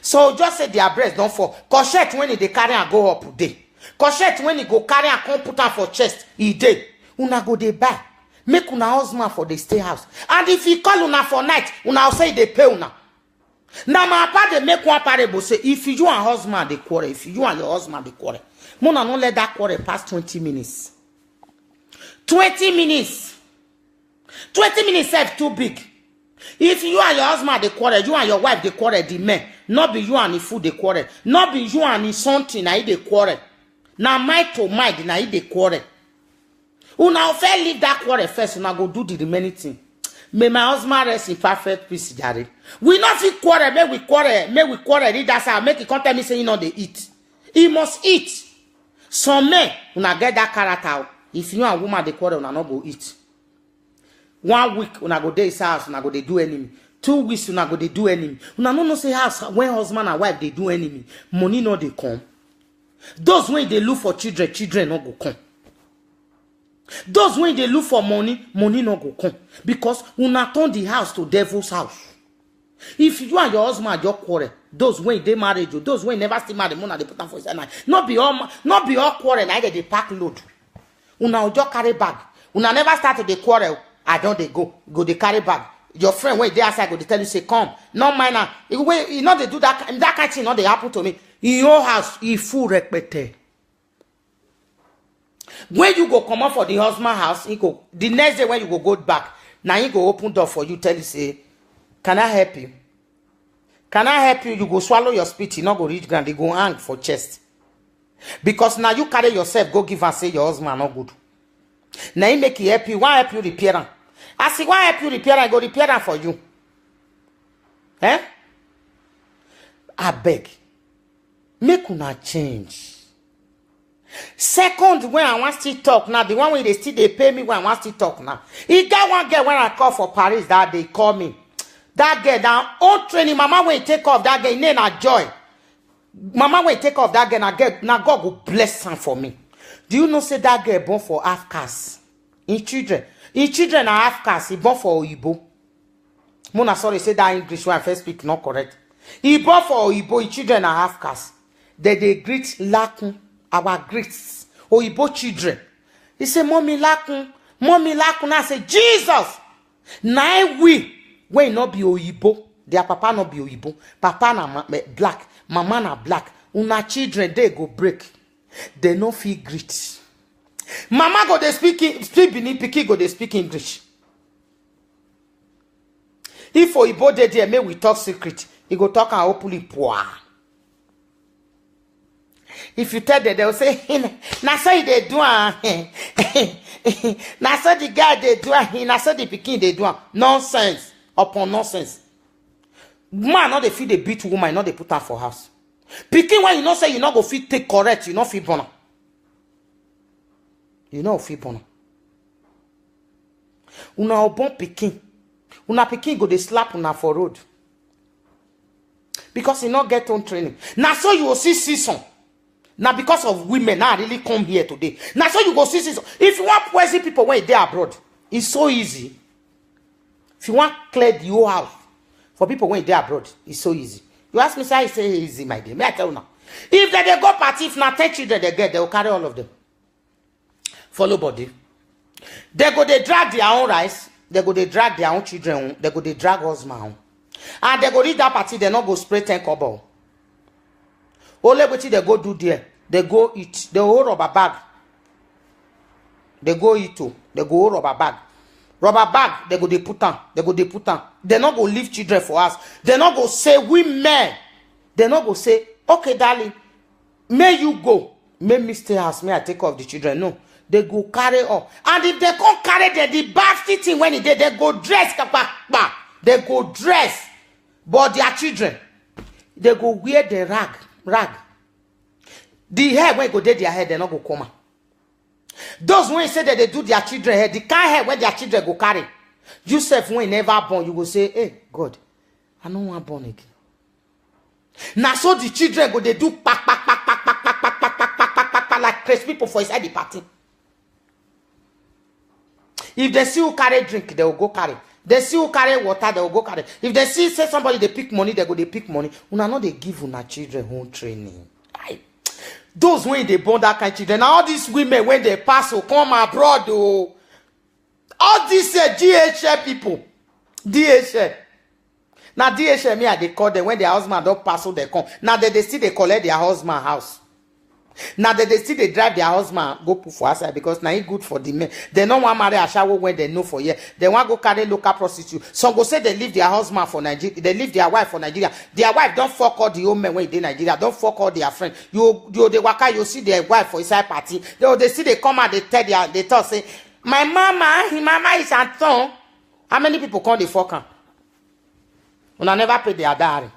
Speaker 1: So just say their breast don't fall. Cochette when they carry and go up day. Cochette when he go carry and come put on for chest, he did. Una go they buy. Make una husband for the stay house. And if he call una for night, una say they pay una. Now my papa they make one parable say if you and husband they quarrel, if you and your husband they quarrel, Mona don't let that quarrel pass 20 minutes. 20 minutes. 20 minutes is too big. If you and your husband they quarrel, you and your wife they quarrel, the men, not be you and the food they quarrel, not be you and the something I they quarrel. Now mind to mind, now they quarrel. Una fair leave that quarrel first, una go do the remaining thing. May my husband rest in perfect peace, Jare. We not feel quarrel, may we quarrel, that's how make it come tell me say you know they eat. He must eat. Some men, una get that character. If you and woman they quarrel, una not go eat. 1 week, una go day house, una go they do enemy. 2 weeks, una go they do enemy. Una no say house when husband and wife they do enemy. Money no they come. Those when they look for children no go come. Those when they look for money no go come. Because una turn the house to devil's house. If you and your husband just quarrel, those when they married you, those when never still married, money they put them for his night. Not be all quarrel, neither they pack load. Una just carry bag. Una never started the quarrel. I don't they go they carry bag. Your friend when they outside go they tell you say come. No minor. You know they do that kind of thing. Not they happen to me. In your house, he full repete. When you go come out for the husband house, he go the next day when you go back. Now he go open door for you. Tell you say, can I help you? Can I help you? You go swallow your spit. You not go reach ground. They go hang for chest. Because now you carry yourself. Go give and say your husband not good. Now he make you help you. Why help you repair him? I say, why help you repair him? I go repair him for you. I beg. Make una change. Second, when I want to talk now, the one where they still they pay me when I want to talk now. He got one girl when I call for Paris that they call me. That girl now, old training, mama when you take off that girl, name a joy. Mama when you take off that girl, now God will bless her for me. Do you know say that girl born for half caste? In children are half caste, he born for Oyibo. Mona sorry say that English when I first speak not correct. Ibo for Ibo children are half caste. They greet Lakun, our greets. Ibo children. He say, Mommy Lakun. I say, Jesus. Now we not be Oyibo. Their papa not be Oyibo. Papa na black. Mama na black. Una children, they go break. They no feel greet. Mama go they speak Benin, Piki go they speak English. If Oyibo dey there, may we talk secret. He go talk and openly poor. If you tell them, they'll say, na so they do na so the guy they do na so the pikin they do nonsense upon nonsense. Man, not they feel they beat woman, not they put her for house. Pikin when you know say you not go fit take correct, you not fit born. You know fit born. Una born pikin. Una pikin go they slap una for road. Because he not get on training. Now so you will see season. Now because of women, now really come here today. Now so you go see season. If you want poison people when they abroad, it's so easy. If you want clear the whole house for people when they abroad, it's so easy. You ask me, say, I say easy, my dear. May I tell you now? If they go party, if not 10 children they get, they will carry all of them. Follow body. They go they drag their own rice. They go they drag their own children. They go they drag husband. And they go read that party, they not go spray 10 kobo. Only what they go do there, they go eat. They go rubber bag. They go eat too. They go rubber bag. Rubber bag, they go they put on. They go they put on. They not go leave children for us. They not go say, women. They not go say, okay, darling, may you go. May me stay house, may I take care of the children. No. They go carry up. And if they can't carry the basket thing when it they go dress. They go dress. But their children, they go wear the rag. The hair when go there, their hair, they not go come. Those when say that they do their children hair, the kind hair when their children go carry. Yourself when you never born, you go say, hey, God, I don't want born again. Now so the children go, they do pack, like crazy people for inside the party. If they see who carry drink, they will go carry. They see who carry water, they will go carry. If they see say somebody they pick money, they go they pick money. Una know they give una children home training. Those when they born that kind of children. Now all these women when they pass will come abroad. Oh, all these DHL people, DHL. Now DHL me they call them when their husband don't pass, so they come. Now they still they collect their husband house. Now they still they drive their husband go put for outside because now it's good for the men. They don't want marry a shower when they know for year. They want go carry local prostitute. Some go say they leave their husband for Nigeria. They leave their wife for Nigeria. Their wife don't fuck all the old men when they Nigeria. Don't fuck all their friends. You they waka you see their wife for inside party. They see they come out they tell they talk say my mama is at home. How many people come they fuck her? When I never pay their dowry.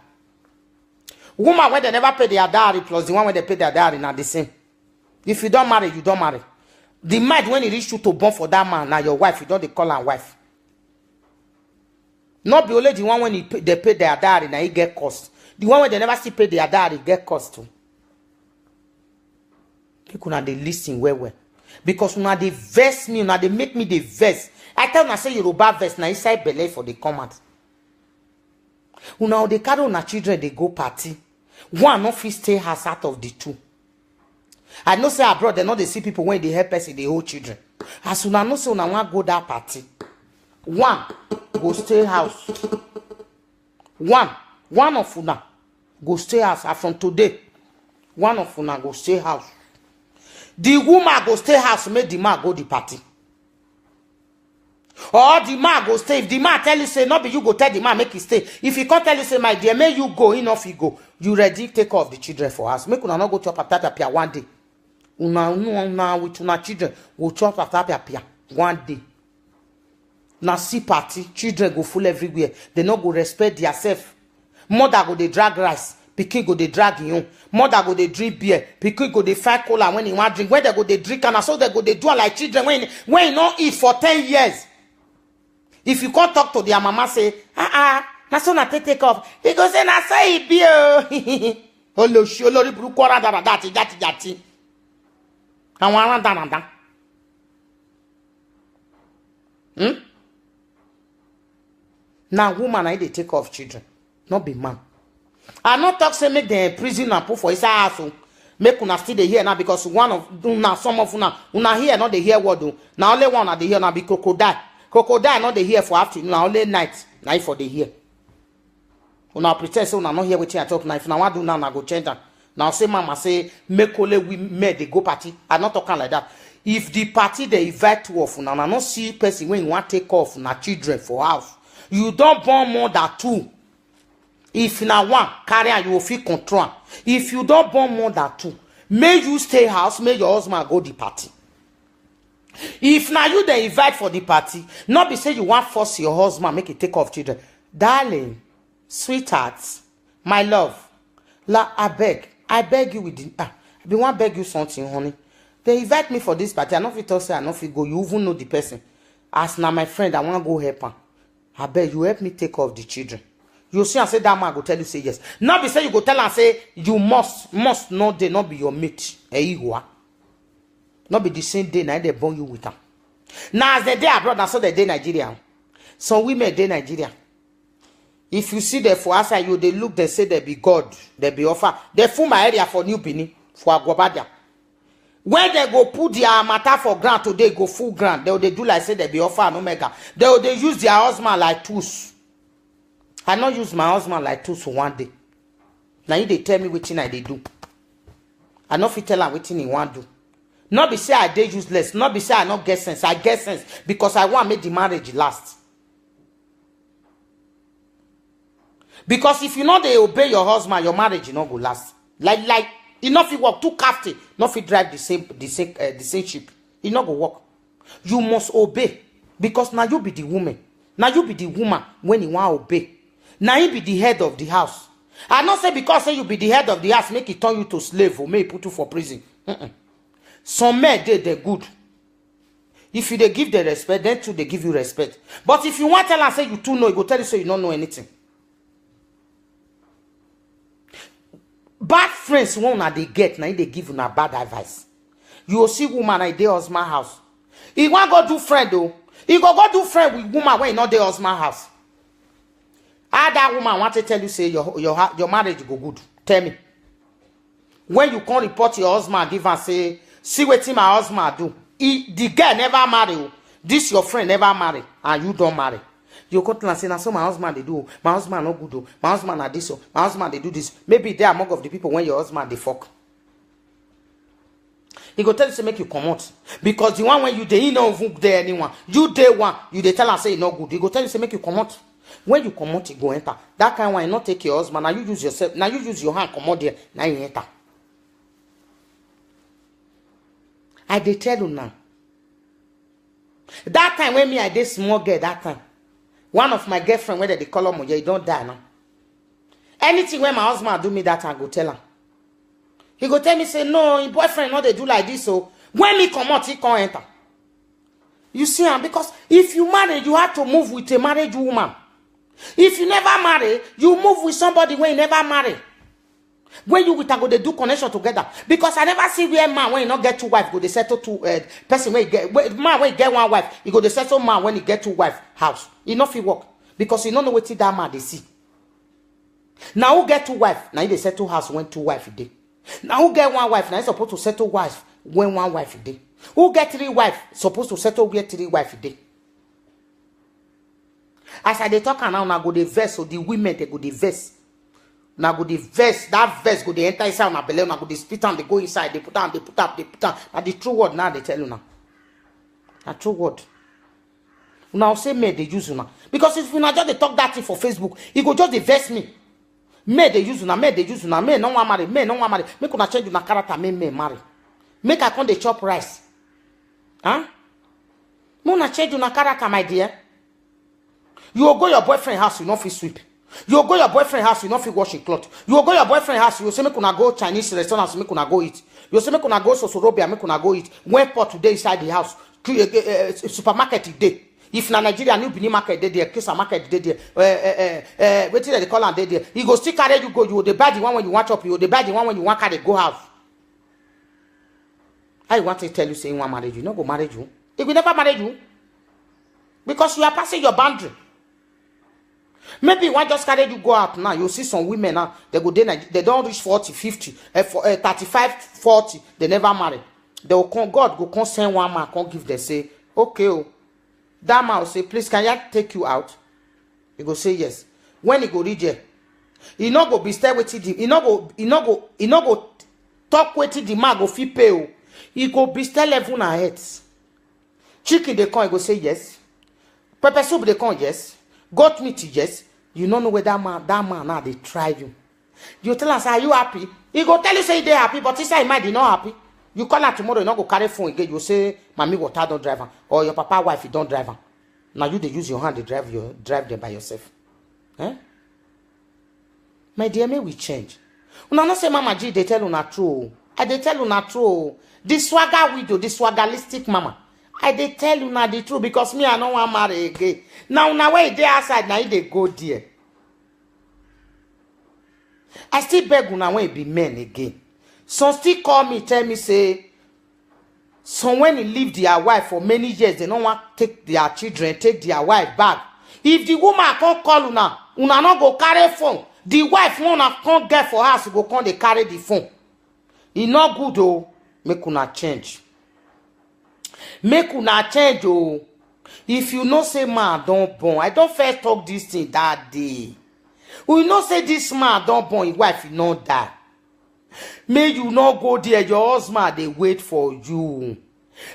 Speaker 1: Woman when they never pay their dowry plus the one when they pay their dowry now the same. If you don't marry, you don't marry. The man when he reach you to born for that man, now your wife, you don't they call her wife. Not be only the one when they pay their dowry, now he get cost. The one when they never still pay their dowry, get cost too. People now they listen well. Because now they verse me, now they make me the verse. I tell them I say Yoruba verse, now inside belay for the comment. Now they carry on our children, they go party. One not fit stay house out of the two. I know say abroad, they know they see people when they help us in the whole children. As soon as I know say una want go that party. One go stay house. One of una go stay house. And from today, one of una go stay house. The woman go stay house, make the man go the party. Or the man go stay. If the man tell you say, no, but you go tell the man make he stay. If he can't tell you say, my dear, may you go, enough you go. You ready, take care of the children for us. Make una not go chop after pia one day. Una with una children go chop after pia one day. Now see party, children go full everywhere. They not go respect themselves. Mother go they drag rice. Pikin go they drag you. Mother go they drink beer. Pikin go they fight cola when he want drink. When they go they drink and so they go they do like children when you not eat for 10 years. If you can't talk to their mama, say, na so na take off. He go say, na so he be, Olo shi, olori buru kwara jati. And one randa. Now, woman, I they take off children. Not be man. I not talk say make the prison and put for his house. Make una still dey hear now because one of una some of una hear not dey hear word do. Now only one at the hear now be crocodile. Crocodile not dey hear for afternoon. Now only night. Now for the hear. Una pretend say una not hear wetin I talk now. If una want do now, I go change that. Now say mama say make only we made they go party. I not talking like that. If the party they invite two of una not see person when you want take off na children for house. You don't born more than 2. If na one carry and you will feel control. If you don't born more than 2, may you stay house, may your husband go the party. If now you they invite for the party, not be say you want force your husband make it take off children. Darling, sweethearts, my love, I beg you with the I be want beg you something, honey. They invite me for this party. I not fit say I not fit go. You even know the person. As now my friend, I want to go help her. I beg you help me take off the children. You see and say that man go tell you say yes. Not be say you go tell and say you must not they not be your mate. Not be the same day now they born you with her. Now as the day abroad, that's so the day Nigeria. Some women day Nigeria. If you see them for outside you, they look, they say they be God, they be offer. They full my area for New Benin, for Agwabadia. When they go put their matter for grant today, go full grant. They do like say they be offer and omega. They use their husband like tools. I not use my husband like tools for one day. Now you they tell me which thing I they do. I not fit tell her which thing he want do. Not be say I dey useless. Not be say I not get sense. I get sense because I want to make the marriage last. Because if you know they obey your husband, your marriage you not go last. Like enough you work too crafty. Not fit drive the same ship. It not go work. You must obey because now you be the woman. Now you be the woman when you want to obey. Now you be the head of the house. I not say because say you be the head of the house, make it turn you to slave or may put you for prison. Some men they're good. If you they give the respect, then too they give you respect. But if you want to tell and say you too know, you go tell you so you don't know anything. Bad friends won't they get now they give you a bad advice. You will see woman at their husband house. He want go do friend though. He go do friend with woman when not their husband house. How that woman want to tell you say your marriage go good? Tell me. When you can't report your husband, give and say, see what my husband do. The girl never marry. This your friend never marry, and you don't marry. You come to and say, now so my husband they do. My husband no good. My husband na this. My husband they do this. Maybe they are among of the people when your husband they fuck. He go tell you to make you come out. Because the one when you they no even there anyone. You day one, you they tell and say it's not good. He go tell you to make you come out. When you come out, you go enter. That kind one not take your husband. Now you use yourself. Now you use your hand come out there. Now you enter. I dey tell you now. That time when me I did small girl that time. One of my girlfriend whether they call him, you don't die now. Anything when my husband do me that I go tell him. He go tell me say no, your boyfriend not they do like this so when me come out he can't enter. You see because if you marry you have to move with a married woman. If you never marry, you move with somebody when you never marry. When you with a go they do connection together. Because I never see where man when you not get 2 wives go they settle 2 person when you get man when you get 1 wife, you go they settle man when you get 2 wife house. It not fit work. Because you don't know what that man they see. Now who get 2 wife? Now they settle house when 2 wife a day. Now who get 1 wife? Now you supposed to settle wife when 1 wife a day. Who get 3 wife? Supposed to settle where 3 wife a day. As I they talk now go the verse so the women they go the verse. Now go the verse, that verse go the enter inside on a belly, now go the spit and they go inside, they put on. Now the true word now they tell you now. A true word. Now say me they use you now. Because if you not just they talk that thing for Facebook, it go just they verse me. Me they use you now, me they use you now, me no one marry, me no one marry. Make una change una character, me marry. Make I come they chop rice. Huh? Me una change una character, my dear. You will go your boyfriend house, you not fit sweep. You will go your boyfriend house, you not fit wash a cloth. You will go your boyfriend house, you will say make una go Chinese restaurants, make una go eat. You will say make una go Sosorobia, make una go eat. When pot today inside the house, supermarket today. If na Nigeria New Benin market dey there, Kisa market dey there, wetin they call am dey there. He go still carry you go. You will dey buy the one when you want chop. You will dey buy the one when you want carry go house. I want to tell you say you want marry you, no go marry you. He will never marry you because you are passing your boundary. Maybe one just carry you go out now. You see some women now, they go there, they don't reach 40, 50, 35, 40, they never marry. They will come, God go come send one man, come give them, say, okay, oh. That man will say, please, can I take you out? He go say yes. When he go read there, he not go be stay with the, he not go talk with the man go fit pay. Oh. He go be stay level na heads. Chicken they come, he go say yes. Pepper soup they come, yes. Goat meat, yes. You don't know where that man now they try you. You tell us, are you happy? He go tell you say they happy, but he say he might be not happy. You call her tomorrow, you not go carry phone again. You say, mommy water don't drive her, or your papa wife you don't drive her. Now you they use your hand, they drive them by yourself. Eh? My dear, may we change. Una not say Mama G, they tell una true. I they tell una true. This swagger widow, this swaggerlistic mama. I they tell una the truth because me I don't want marry again. Now where they outside, now they go there. I still beg una when it be men again. Some still call me, tell me, say, some when he leave their wife for many years, they don't want to take their children, take their wife back. If the woman can't call una not go carry phone. The wife can't get for her to go come they carry the phone. It not good though. Make una change. Make una change oh. If you know say man don't born, I don't first talk this thing that day. We know say this man don't born, his wife he not die. May you not go there, your husband they wait for you.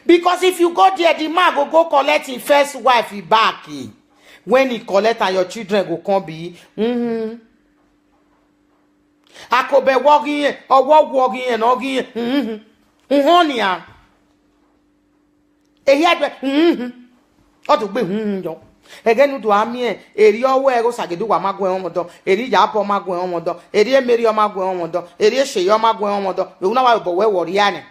Speaker 1: Because if you go there, the man go collect his first wife he back. When he collect and your children go come be, I could be walking or walking and walking. Honey, or to be again to ami eri owo ero sagedu wa magwe omodo eri yapo magwe omodo eri emeri o magwe omodo eri ese o magwe omodo we una wa bo we wori ani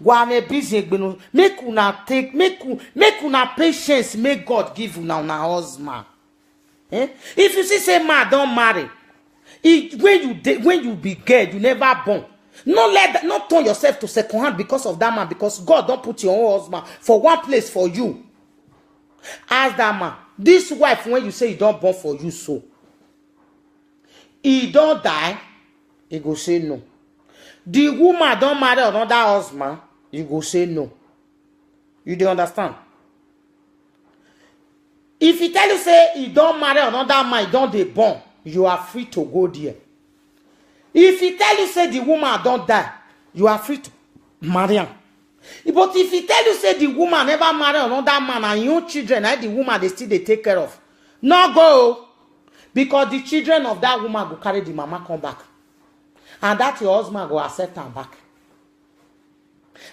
Speaker 1: wa me busy gbenu make una patience make God give una husband. If you see say man don't marry, when you be girl you never born. Not turn yourself to second hand because of that man, because God don't put your own husband for one place for you. Ask that man, this wife, when you say he don't born for you, so he don't die, he go say no. The woman don't marry another husband, he go say no. You don't understand? If he tell you say he don't marry another man, he don't dey born, you are free to go there. If he tell you say the woman don't die, you are free to marry him. But if he tell you say the woman never marry another man and your children and the woman they still they take care of, no go. Because the children of that woman go carry the mama come back. And that your husband go accept her back.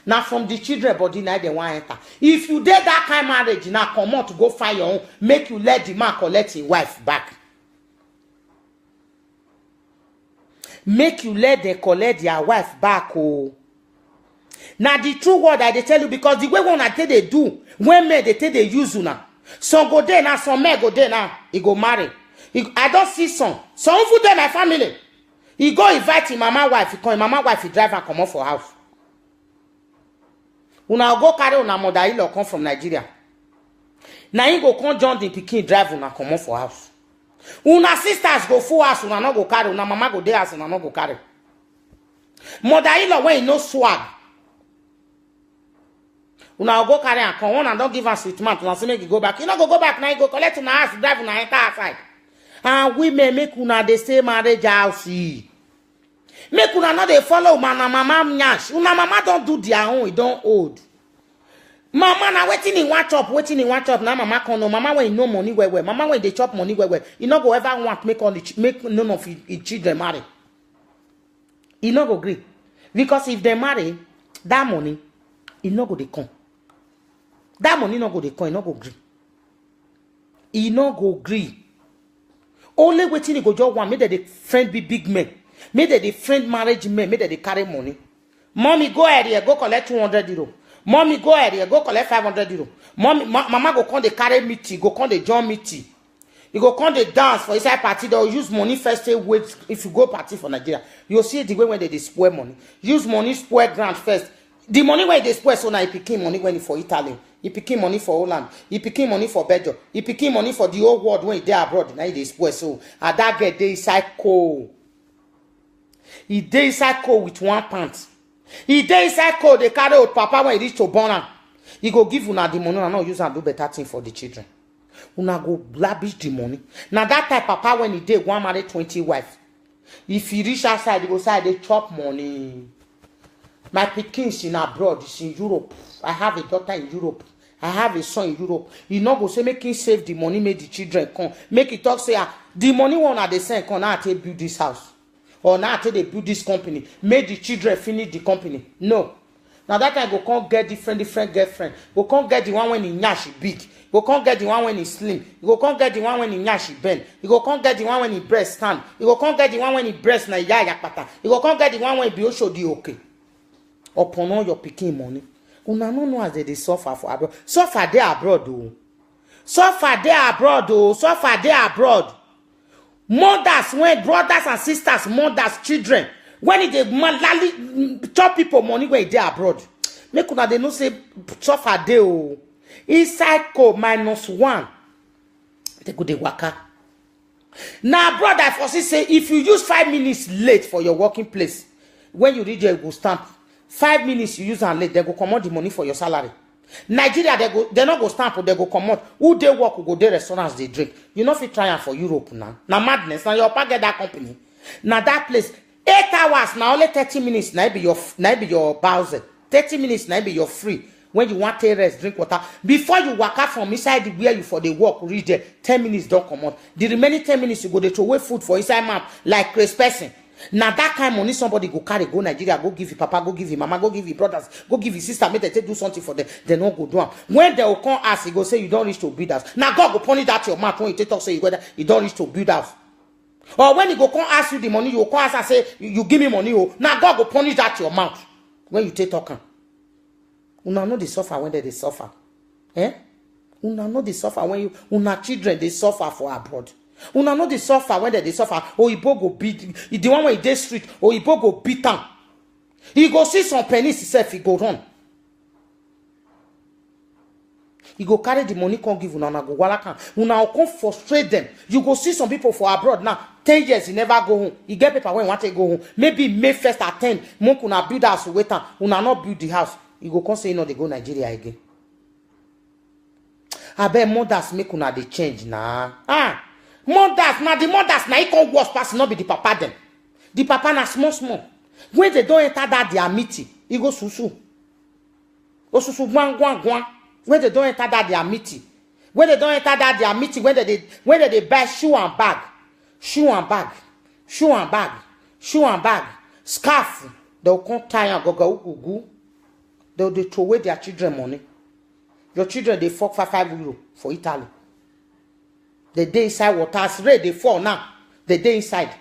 Speaker 1: Now from the children body now they want enter. If you did that kind of marriage, now come out to go find your own, make you let the man collect his wife back. Make you let them collect their wife back. Oh. Now the true word I they tell you, because the way one I tell they do, when men they tell they use you now. Some go there now, some men go there now. He go marry. I don't see some. Some for them my family. He go invite him mama wife. He call him mama wife. He drive and come up for house. Una go carry una mother-in-law come from Nigeria. Now he go come John the pikin drive una come up for house. Una sisters go full house, una no go carry, una mama go there house, una no go carry. Mother-in-law when he no swag. Una go carry and come on and don't give us sweet man, una say make you go back. You no go back now, you go collect una house, drive una enter outside. And women make una the same marriage house. Make una not they follow una mama nyash. Una mama don't do their own, it don't old. Mama na waiting in one chop, now mama can no mama when no money where mama when they chop money where you not go ever want make none of his children marry. He not go agree. Because if they marry, that money, he not go they come. That money not go they come, he not go agree. He not go agree. Only waiting he go just one, make that the friend be big men. Make that the friend marriage men, make that they carry money. Mommy go ahead here, go collect 200 euro. Mommy go ahead here, go collect 500 euro. Mommy, mama go come they carry meeting, go come they join meeting. You go come they dance for inside party. They'll use money first. Wait if you go party for Nigeria, you'll see the way when they spoil money. Use money spoil grant first. The money where they spoil, so now he picking money when he for Italy. He picking money for Holland. He picking money for Belgium. He picking money for the whole world when he there abroad. Now he dey spoil. So and that get dey inside coal. He dey inside coal with one pant. He dey inside coal. They carry out papa when he reach to born am. He go give una the money and not use and do better thing for the children. Una go lavish the money. Now that type papa when he dey one marry 20 wives. If he reach outside, he go say they chop money. My pickings in abroad is in Europe. I have a daughter in Europe. I have a son in Europe. He not go say make him save the money, make the children come. Make it talk say the money one at the same come now to build this house. Or now to they build this company. Make the children finish the company. No. Now that time go come get different girlfriend. Go come get the one when he nyash big. Go come get the one when he slim. You go come get the one when he nyash bend. You go come get the one when he breast stand. You go come get the one when he breast na yaya pata. You go come get the one when he be also the okay. Upon all your picking money. Una no know as they suffer for abroad. Suffer there abroad though. Suffer there abroad though. Suffer there abroad. Mothers, when brothers and sisters, mothers, children, when they lally chop people money when they abroad. Make una they no say suffer there oh. Inside code -1. They go dey waka. Now brother, I foresee say if you use 5 minutes late for your working place, when you reach there you go stamp. 5 minutes you use and late, they go come out the money for your salary. Nigeria, they not go stamp, they go come out. Who they work, who go there restaurants, they drink. You know if you try for Europe now. Now madness, now your papa get that company. Now that place, 8 hours, now only 30 minutes, now be your Bowser. 30 minutes, now be your free. When you want to rest, drink water. Before you walk out from inside where you for the walk, reach there, 10 minutes don't come out. The remaining 10 minutes, you go to throw away food for inside map, like crazy person. Now that kind of money somebody go carry, go Nigeria, go give you papa, go give you mama, go give you brothers, go give you sister, make they do something for them. They don't go do them. When they will come ask, he go say you don't reach to build house. Now God go punish that your mouth when you take talk say you don't reach to build house. Or when he go come ask you the money, you will come ask and say you give me money. Oh, now God go punish that your mouth when you take talking. Una know they suffer when they suffer. Eh? Una know they suffer when una children they suffer for abroad. Una know they suffer when they suffer. Or he go beat the one when he dey street. Or he go beat them. He go see some pennies himself. He go run. He go carry the money come give una go walaka. Una come frustrate them. You go see some people for abroad now. 10 years he never go home. He get paper when he want to go home. Maybe May 1st at 10. Monk una build house wait am. Una not build the house. He go come say no they go Nigeria again. I bet mothers make una they change now. Mothers, now the mothers, now he can't worse pass, not be the papa them. The papa na small. When they don't enter that their meeting, he go susu. Go susu guan. When they don't enter that their meeting. When they don't enter that their meeting, when they buy shoe and bag, scarf, they'll come tie and go. They'll throw away their children money. Your children, they fuck for €5 for Italy. The day inside water, as rain they fall now. The day inside.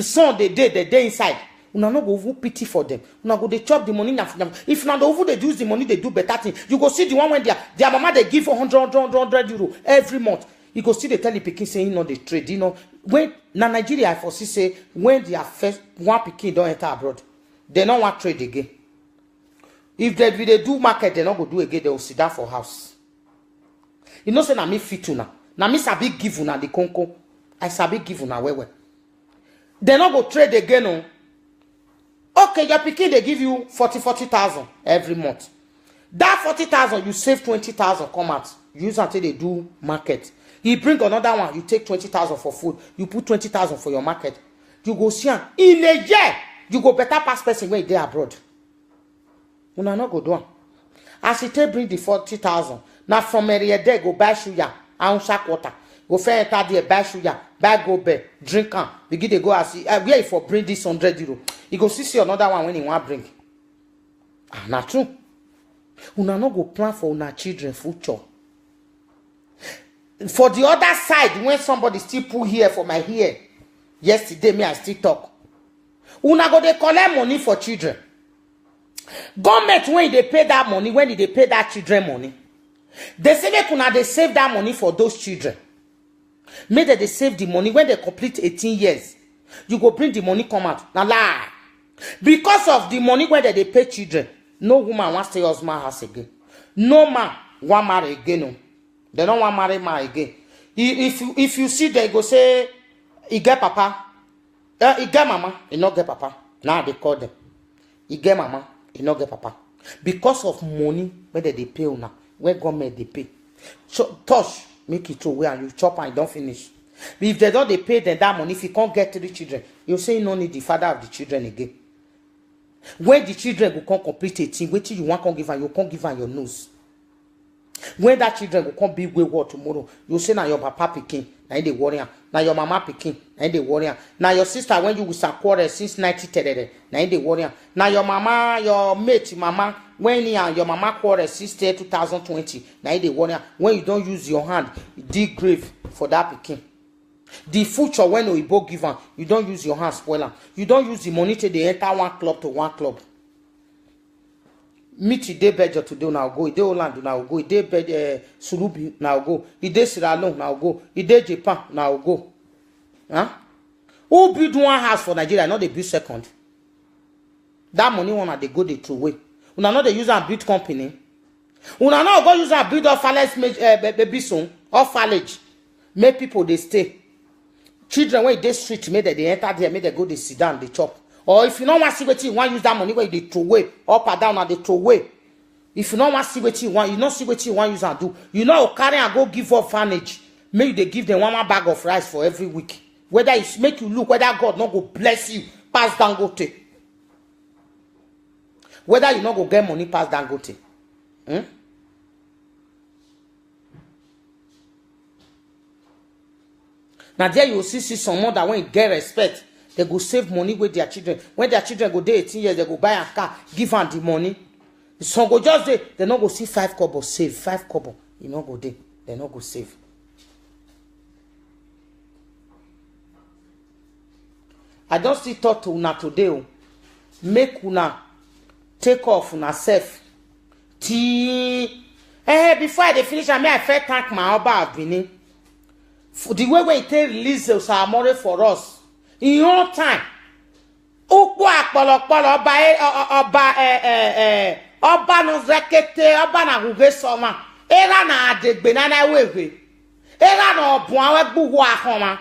Speaker 1: Son, the day inside. Una no go pity for them. Una go they chop the money. If not over they use the money, they do better thing. You go see the one when their mama they give €100 every month. You go see the tell the pikin saying no they trade. You know when na Nigeria I foresee say when their first one pikin don't enter abroad, they don't want trade again. If they do market, they not go do again. They will sit down for house. You know say na me fit now. Na me sabi give una the conco. I sabi give una well. They not go trade again. No. Okay, your pikin they give you 40,000 every month. That 40,000 you save 20,000 come out. Use until they do market. He bring another one. You take 20,000 for food. You put 20,000 for your market. You go see am in a year. You go better pass person when they abroad. Una not go do am. As he take bring the 40,000. Now from area there go buy sugar. Sack water. Go fair enter there, buy sugar, buy go bear, drink am. Begin to go and see where for bring this €100. He go see another one when he want bring. Not true. Una no go plan for una children future. For the other side, when somebody still pull here for my hair, yesterday me I still talk. Una go they collect money for children. Government when they pay that money, when they pay that children money. They say they save that money for those children. Maybe they save the money when they complete 18 years. You go bring the money come out. Now lie. Because of the money when they pay children, No woman wants to stay husband house again. No man want marry again. No. They don't want marry man again. If you see they go say he get papa, he get mama, he not get papa. Now they call them. He get mama, he not get papa. Because of money where they pay now, where government they pay. So touch, make it throw away and you chop and you don't finish. But if they don't they pay them that money, if you can't get 3 children, you say you don't need the father of the children again. When the children will come complete 18, wait till you want to give her, you can't give her your nose. When that children will come be wayward tomorrow, you say now your papa picking, now they worry. Now your mama picking, now they worry. Now your sister when you will start quarrel since 1930, now they worry. Now your mama, your mate, mama, when your mama quarrel since 2020, now they worry. When you don't use your hand, dig grave for that picking. The future when you both give her, you don't use your hand spoiler. You don't use the money to they enter one club to one club. Meet today Bejo today now go. Ide Holland now go. Ide Sulubi now go. Ide Sierra Leone now go. Ide Japan now go. Huh? Who build one house for Nigeria? Not they build second. That money one they go they throw away. Una not they use and build company. Una not go use and build orphanage baby son orphanage. Make people they stay. Children when they street make they enter there, make they go they sit down they chop. Or if you don't want to see what you want, use that money where they throw away, up and down and they throw away. If you don't want to see what you want, you don't see what you want, use and do. You know, carry and go give orphanage. Maybe they give them one bag of rice for every week. Whether it make you look, whether God not go bless you, pass Dangote. Whether you not go get money, pass Dangote. Now there you see some mother when you get respect. They go save money with their children. When their children go there 18 years, they go buy a car, give them the money. Some go just there, they not go see 5 kobo, save 5 kobo. You not go there, they not go save. I don't still talk to una today. Make una take off una self. Before I finish, I first thank my Oba of Benin. For the way we take release Osamore for us. In your time, Oba no zekete, Oba na huge soma. Era na adegbe na na wewe. Era na obuan we gbugu ahoma.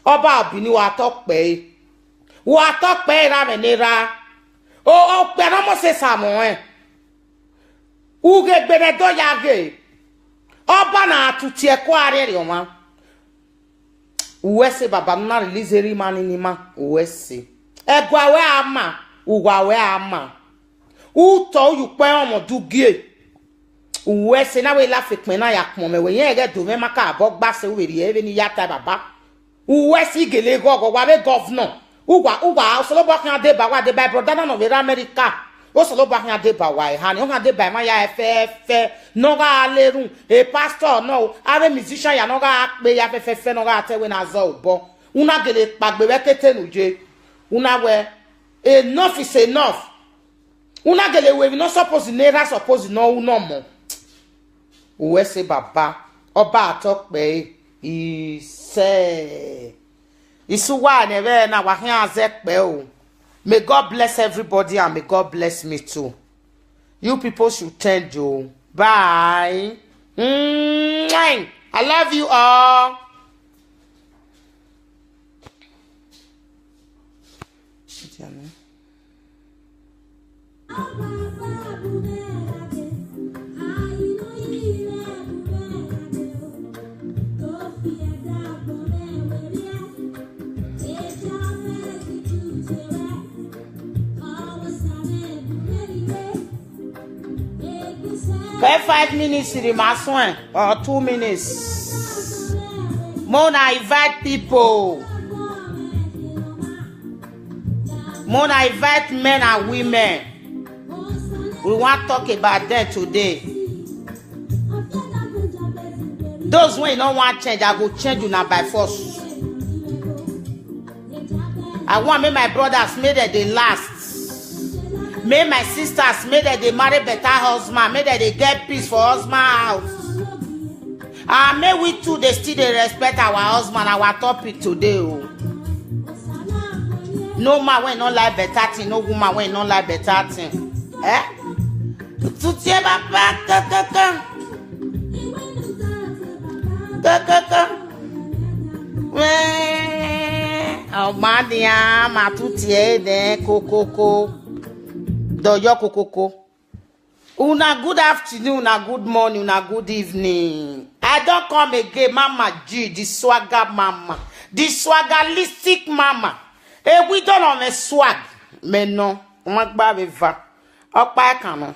Speaker 1: Oba obini wa tokpe. Wa tokpe ra menera. O pe na mo se samo Uge gbere do yage. Oba na atuti eko arere oma. Uwese baba na release rimani nima uwese egwawe ama uwawe ama uto yupe omo dugie uwese na we la fipin na yakpon me we yen ge do me maka abogba se we ri ebe ni yata baba uwese igele gogo wa be governor uwa so lo bo kan de ba wa de ba brother na we America o so lo bo kan de ba wa ha ni o kan de ba ma ya fe no ga lerun a pastor no are musician ya no ga pe ya fe no ga te we na zo bo una gele pagbe we kete nuje una we enough is enough una gele we no suppose never suppose no mo we say baba oba atokpe ise isuwa ne we na wa hin azekpe o. May God bless everybody and may God bless me too. You people should tend you. Bye. I love you all. Okay, 5 minutes to the mason or 2 minutes. Mona invite people. Mona invite men and women. We want to talk about them today. Those when you don't want change, I go change you now by force. I want me my brothers made that they last. May my sisters made that they marry better husband, made that they get peace for husband house. And may we too they still they respect our husband, our topic today. Oh. No man when not like better thing, no woman when not like better thing. Soutien papa, oh madia, ma tutie de kokoko. Do yo kokoko. Una good afternoon, una good morning, una good evening. I don't come again, Mama G, the swagger mama, the swaggerlistic mama. We don't on a swag, mais non, on va va. Opa kano.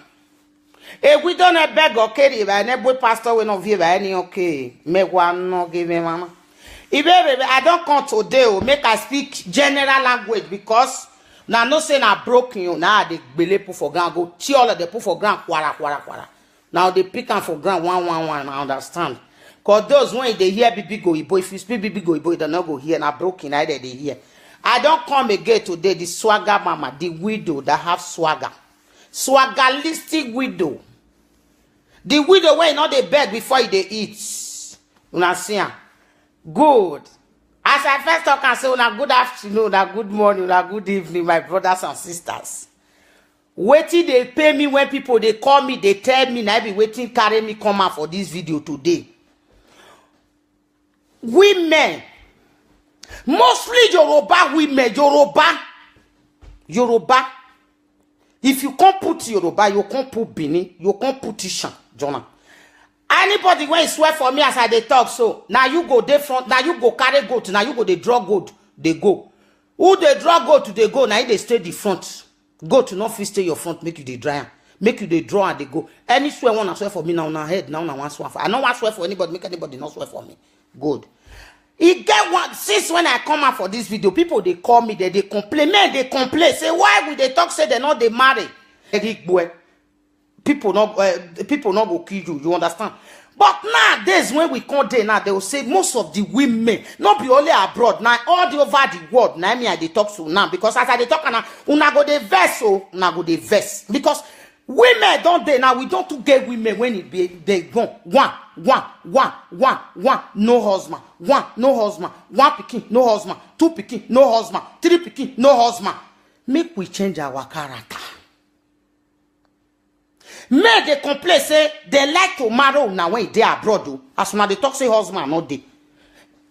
Speaker 1: We don't a beg or carry by a pastor when of you by any okay. Me one no give me mama. I don't come today, make I speak general language because now no say na broken you now they bele put for ground go tea all of the put for ground kwara. Now they pick am for ground one. I understand. Cause those when they hear BB go Ibo, if you speak BB go Ibo, they don't go hear na broken either they hear. I don't come again today. The swagger mama, the widow that have swagger, swaggerlistic widow, the widow when not they beg before they eat. Una see am. Good. As I first talk and say, una good afternoon, una good morning, una good evening, my brothers and sisters. Waiting they pay me when people they call me, they tell me, I be waiting carry me come out for this video today. Women, mostly Yoruba women, Yoruba. If you can't put Yoruba, you can't put Bini, you can't put Ishan, Jonah. Anybody when swear for me as I they talk so now you go dey front, now you go carry goat, now you go they draw goat, they go. Who they draw goat to they go, now they stay the front. Goat to not fit stay your front, make you they dry, make you they draw and they go. Any swear one swear for me now on head, now one swear for. I don't want swear for anybody, make anybody not swear for me. Good. It get one since when I come out for this video, people they call me, they complain, man, they complain. Say why would they talk? Say they not they marry. People not go kill you, you understand? But nowadays when we come there now, they will say most of the women, not be only abroad, now all the over the world, now me I they talk to now because as I they talk now, una go the verse, so una go the verse because women don't they now we don't to get women when it be they go one, no husband, one pikin, no husband, two pikin, no husband, three pikin, no husband. Make we change our character. May they complain say they like to marry now when they are abroad. As soon as they talk say husband not they.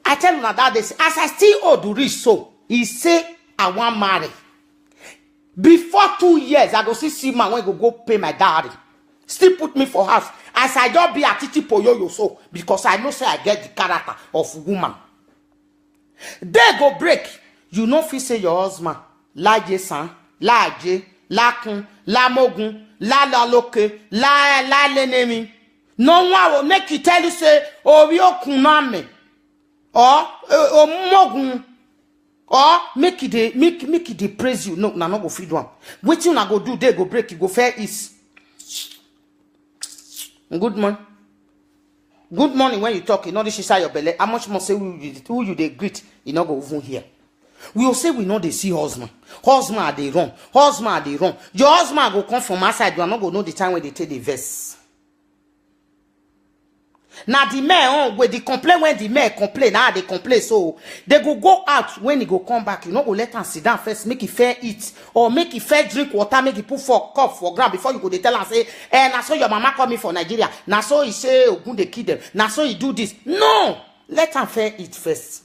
Speaker 1: I tell you now that they say, as I still old to reach so, he say I want marry. Before 2 years, I go see man when go pay my daddy. Still put me for house. As I don't be a titi poyoyo so because I know say I get the character of woman. They go break. You know if you say your husband, la jesan, la je, la kun, la mogun. La loke, la l'enemy. No one will make you tell you say, oh yo kuname, or mogun, or make it they praise you. No, no go feed one. What you na go do? They go break. You go fair is. Good morning. Good morning when you talk. You know this is your belly. How much more say who you they greet? You not go over here. We will say we know they see husband. Husband are they wrong. Husband are they wrong. Your husband go come from outside. You are not going to know the time when they take the verse. Now the men, when they complain, when the men complain, now they complain. So they go out when he go come back. You know, go let him sit down first, make it fair eat. Or make it fair drink water, make it put for cup for ground before you go they tell and say, now so your mama call me for Nigeria. Now so he say, oh, good they kill them. Now so he do this. No! Let him fair eat first.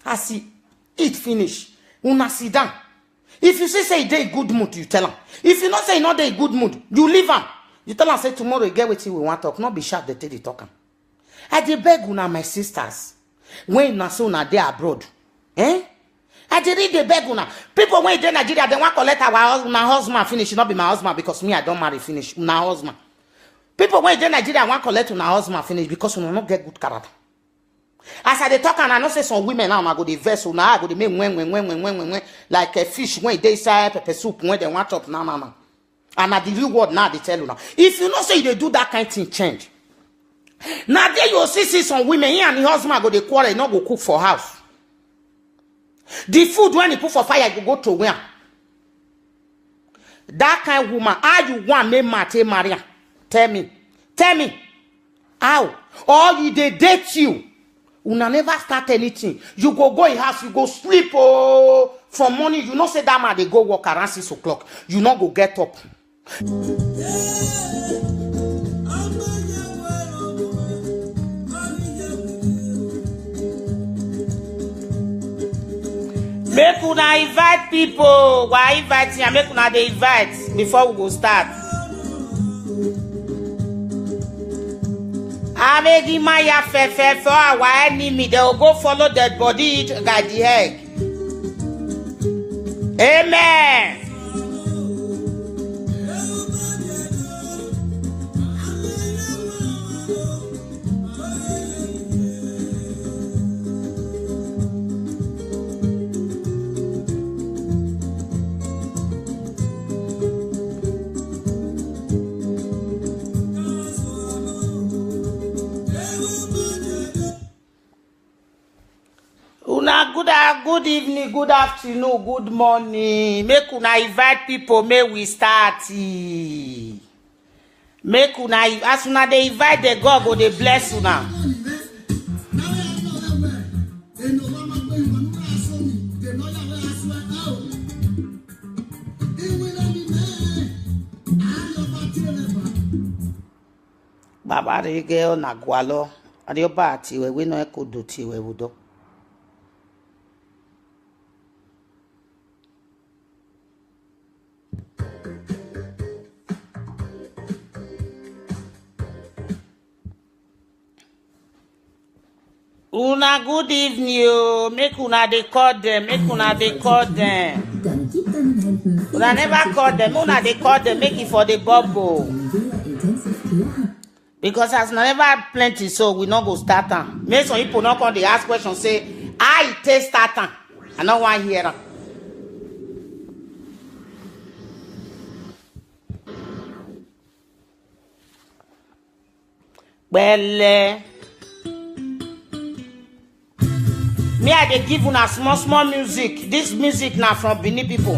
Speaker 1: I see. Eat finish. Una sit down. If you say they in good mood, you tell him. If you not say not they in good mood, you leave him. You tell him say tomorrow you get what we want to talk. Not be sharp they tell the talk. I dey beg una my sisters. When na so na they abroad. I dey read the beg una. People when they Nigeria they want to collect our husband finish. Not be my husband because me I don't marry finish. Una husband. People when they Nigeria want to collect una husband finish because we not get good character. As I dey talk and I know say some women now go the vessel now I go the make when like a fish when they say pepper soup when they want up now. And at the real word now they tell you now. If you not say they do that kind of thing change. Now there you see some women here and the husband go the quarrel not go cook for house. The food when he put for fire you go to where? That kind of woman, how you want me Mate Maria? Tell me. How? Or you they date you. Una never start anything. You go in house, you go sleep from morning. You know say that man they go work around 6 o'clock. You not go get up. Make una invite people. Why inviting? And make una dey invite before we go start. Amegi Maya fefe for our enemy. They will go follow dead body eat like the egg. Amen. Good evening, good afternoon, good morning. Make una invite people, may we start. Make una, as una dey invite the God go dey bless una. Baba rege ona gwalo, adioba ati we no ekodo ti we wudo. Una good evening, oh. Make una dey call them, make una dey call them. Una never call them, una dey call them, make it for the bubble. Because as una never plenty, so we not go start am. Make some people not come, they ask questions, say, I take start am. I don't want to hear am. Well, me I dey give una small music. This music now from Benin people.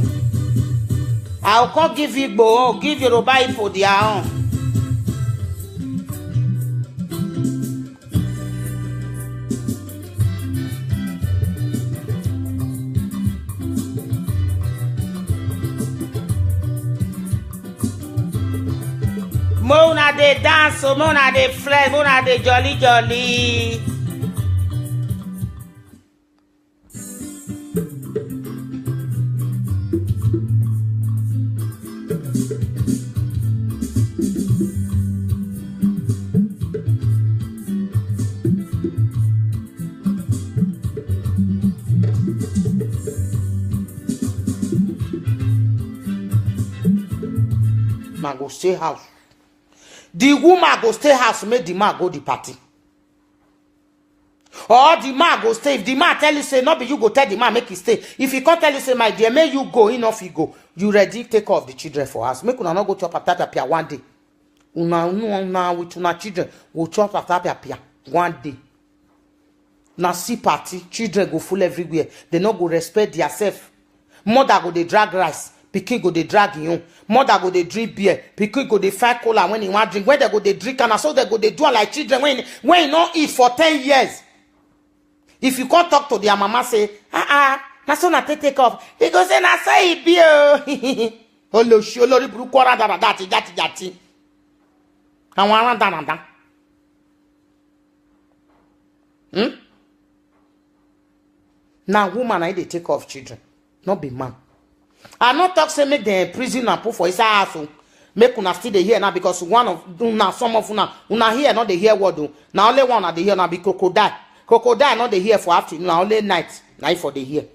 Speaker 1: I will come give Igbo, give Yoruba people their own. Mo una dey dance, mo una dey flex, mo una dey jolly. Man go stay house. The woman go stay house, make the man go the party. Or the man go stay. If the man tell you say, no be you go tell the man make he stay. If he can't tell you say, my dear, may you go, enough he go. You ready, take off the children for us. Make una not go chop after pia one day. Una with una children go chop after pia one day. Now see party, children go full everywhere. They not go respect themselves. Mother go they drag rice. Pikin go they drag you. Mother go they drink beer. Pikin go they fight cola when he want drink. When they go they drink and so they go they do like children when you not eat for 10 years. If you can't talk to their mama say, na so na take off. He go say na so he be oh. Olo shi olori buruku ora da jati. Àwọn aran da. Now woman I they take off children, not be man. I not talk say make the prison and put for his house. Make una still dey hear now because one of now some of una hear not dey hear word do. Now only one at the hear now be crocodile. Crocodile not dey hear for afternoon. Now only night. Now for the hear.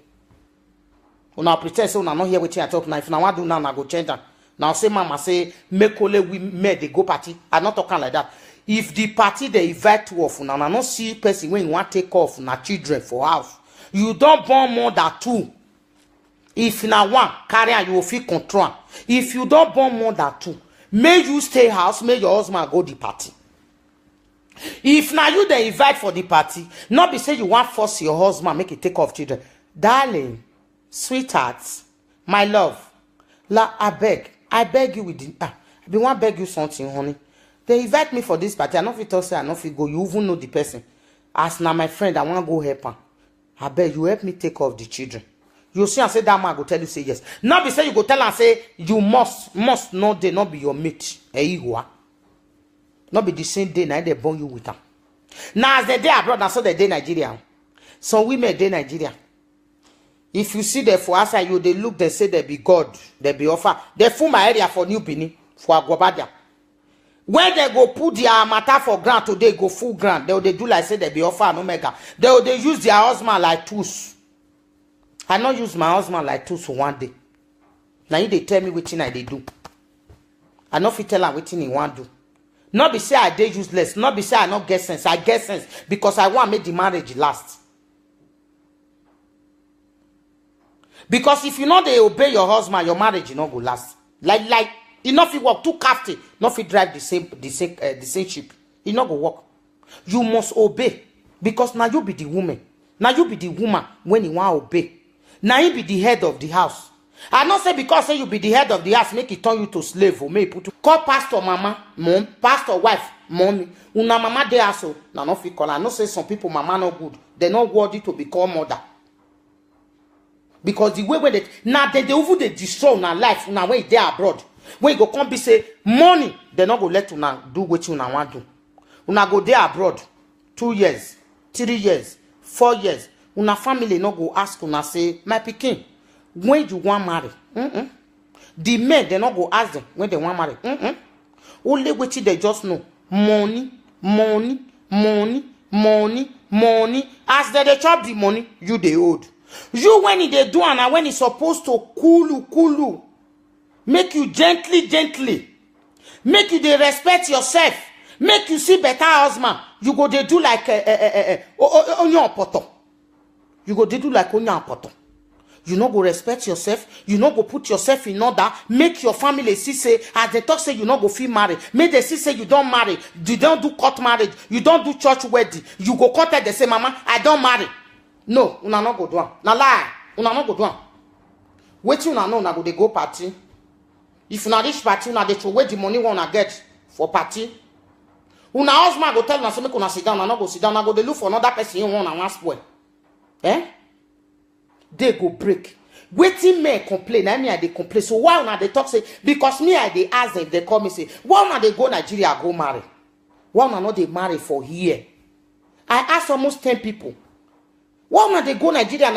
Speaker 1: Una pretend say una not hear wetin I talk now. If na wan do now, na go change that. Now say mama say make only we make they go party. I not talking like that. If the party they invite two of una not see person when you want take off na children for house. You don't born more than 2. If na one carry and you will feel control. If you don't born more than 2, may you stay house, may your husband go the party. If now you they invite for the party, not be say you want force your husband make it take off children. Darling, sweetheart, my love, I beg you with the I be want beg you something, honey. They invite me for this party. I not fit say I not fit go. You even know the person. As now my friend, I want to go help her. I beg you help me take off the children. You see and say that man go tell you say yes. Not be say you go tell and say you must not they not be your mate. Not be the same day now they born you with them. Now as the day abroad, now so the day Nigeria. Some women day Nigeria. If you see them for outside, you they look, they say they be God, they be offer. They full my area for New Benin, for Agwabadia. When they go put their matter for grant today, go full grant. They do like say they be offer and omega. They use their husband like tools. I not use my husband like tools for one day. Now you they tell me which thing I they do. I not fit tell her which thing he want do. Not be say I dey useless. Not be say I not get sense. I get sense because I want to make the marriage last. Because if you know they obey your husband, your marriage not go last. Like enough you work too crafty, not fit drive the same ship. It not go work. You must obey because now you be the woman. Now you be the woman when you want to obey. Now you be the head of the house. I not say because say you be the head of the house, make it turn you to slave or make put you call pastor mama, mom, pastor wife, mommy. Una mama dey also. Now not fit call. I not say some people mama no good. They not worthy to become mother. Because the way when they now they over they destroy na life now when they abroad. When you go come be say money, they not go let una do what you una want do. Una go there abroad 2 years, 3 years, 4 years. Una family no go ask una say my pikin. When you want marry, the men they not go ask them when they want marry. Only what they just know money, money, money, money, money. As they chop the money, you they owed. You when they do and when it's supposed to cool, make you gently, make you they respect yourself, make you see better husband. You go they do like onion poto. You go they do like onion poto. You not go respect yourself. You not go put yourself in order. Make your family see say, as they talk say you not go feel married. Make they see say you don't marry. You don't do court marriage. You don't do church wedding. You go contact they say, mama, I don't marry. No, una not go do am. Na lie. Una not go do am. Wait till una know una go they go party. If una reach party, una they throw away the money una get for party. Una husband go tell una say make una sit down. Una not go sit down. Una go they look for another person you want and want spoil. Eh? They go break. Waiting men complain. I mean, they complain. So why not they talk say? Because me, I they ask them. They call me say, why not they go Nigeria go marry? Why not they marry for here? I asked almost 10 people. Why not they go Nigeria?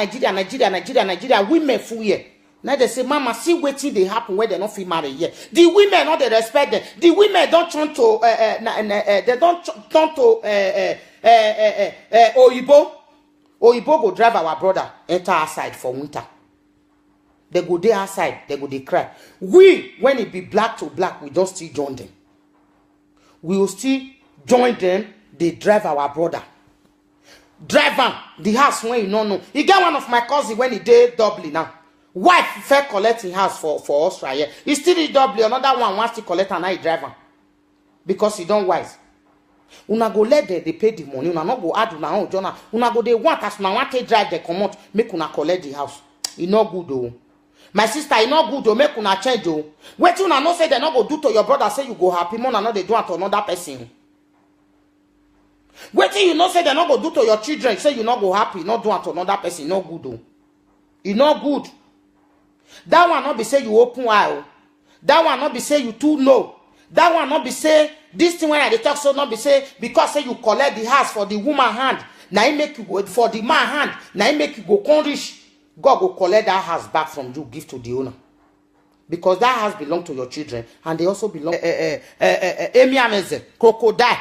Speaker 1: Women full here. Now they say, Mama, see waiting they happen where they not feel marry here. The women not they respect them. The women don't turn to they don't turn to Oyibo. Oyibo go drive our brother enter outside for winter. They go there outside, they go they cry. We, when it be black to black, we don't still join them. We will still join them, they drive our brother. Driver, the house when you don't know. He got one of my cousins when he did Dublin now. Wife fair collecting house for Australia. He still did Dublin, another one wants to collect and I driver. Because he don't wise. Una go let they pay the money. Una not go add una own journal. Una go they want as una want to drive they come out. Make una collect the house. It not good though. My sister, it not good though. Make una change though. Wait till una not say they not go do to your brother. Say you go happy. More not they do it to another person. Wait till you not say they not go do to your children. Say you not go happy. Not do it to another person. Not good though. It not good. That one not be say you open eye. That one not be say you too know. That one not be say this thing when I talk so not be say because say you collect the house for the woman hand. Now he make you go for the man hand. Now he make you go come rich. God go collect that house back from you, give to the owner. Because that house belong to your children and they also belong Amy Ameze, crocodile.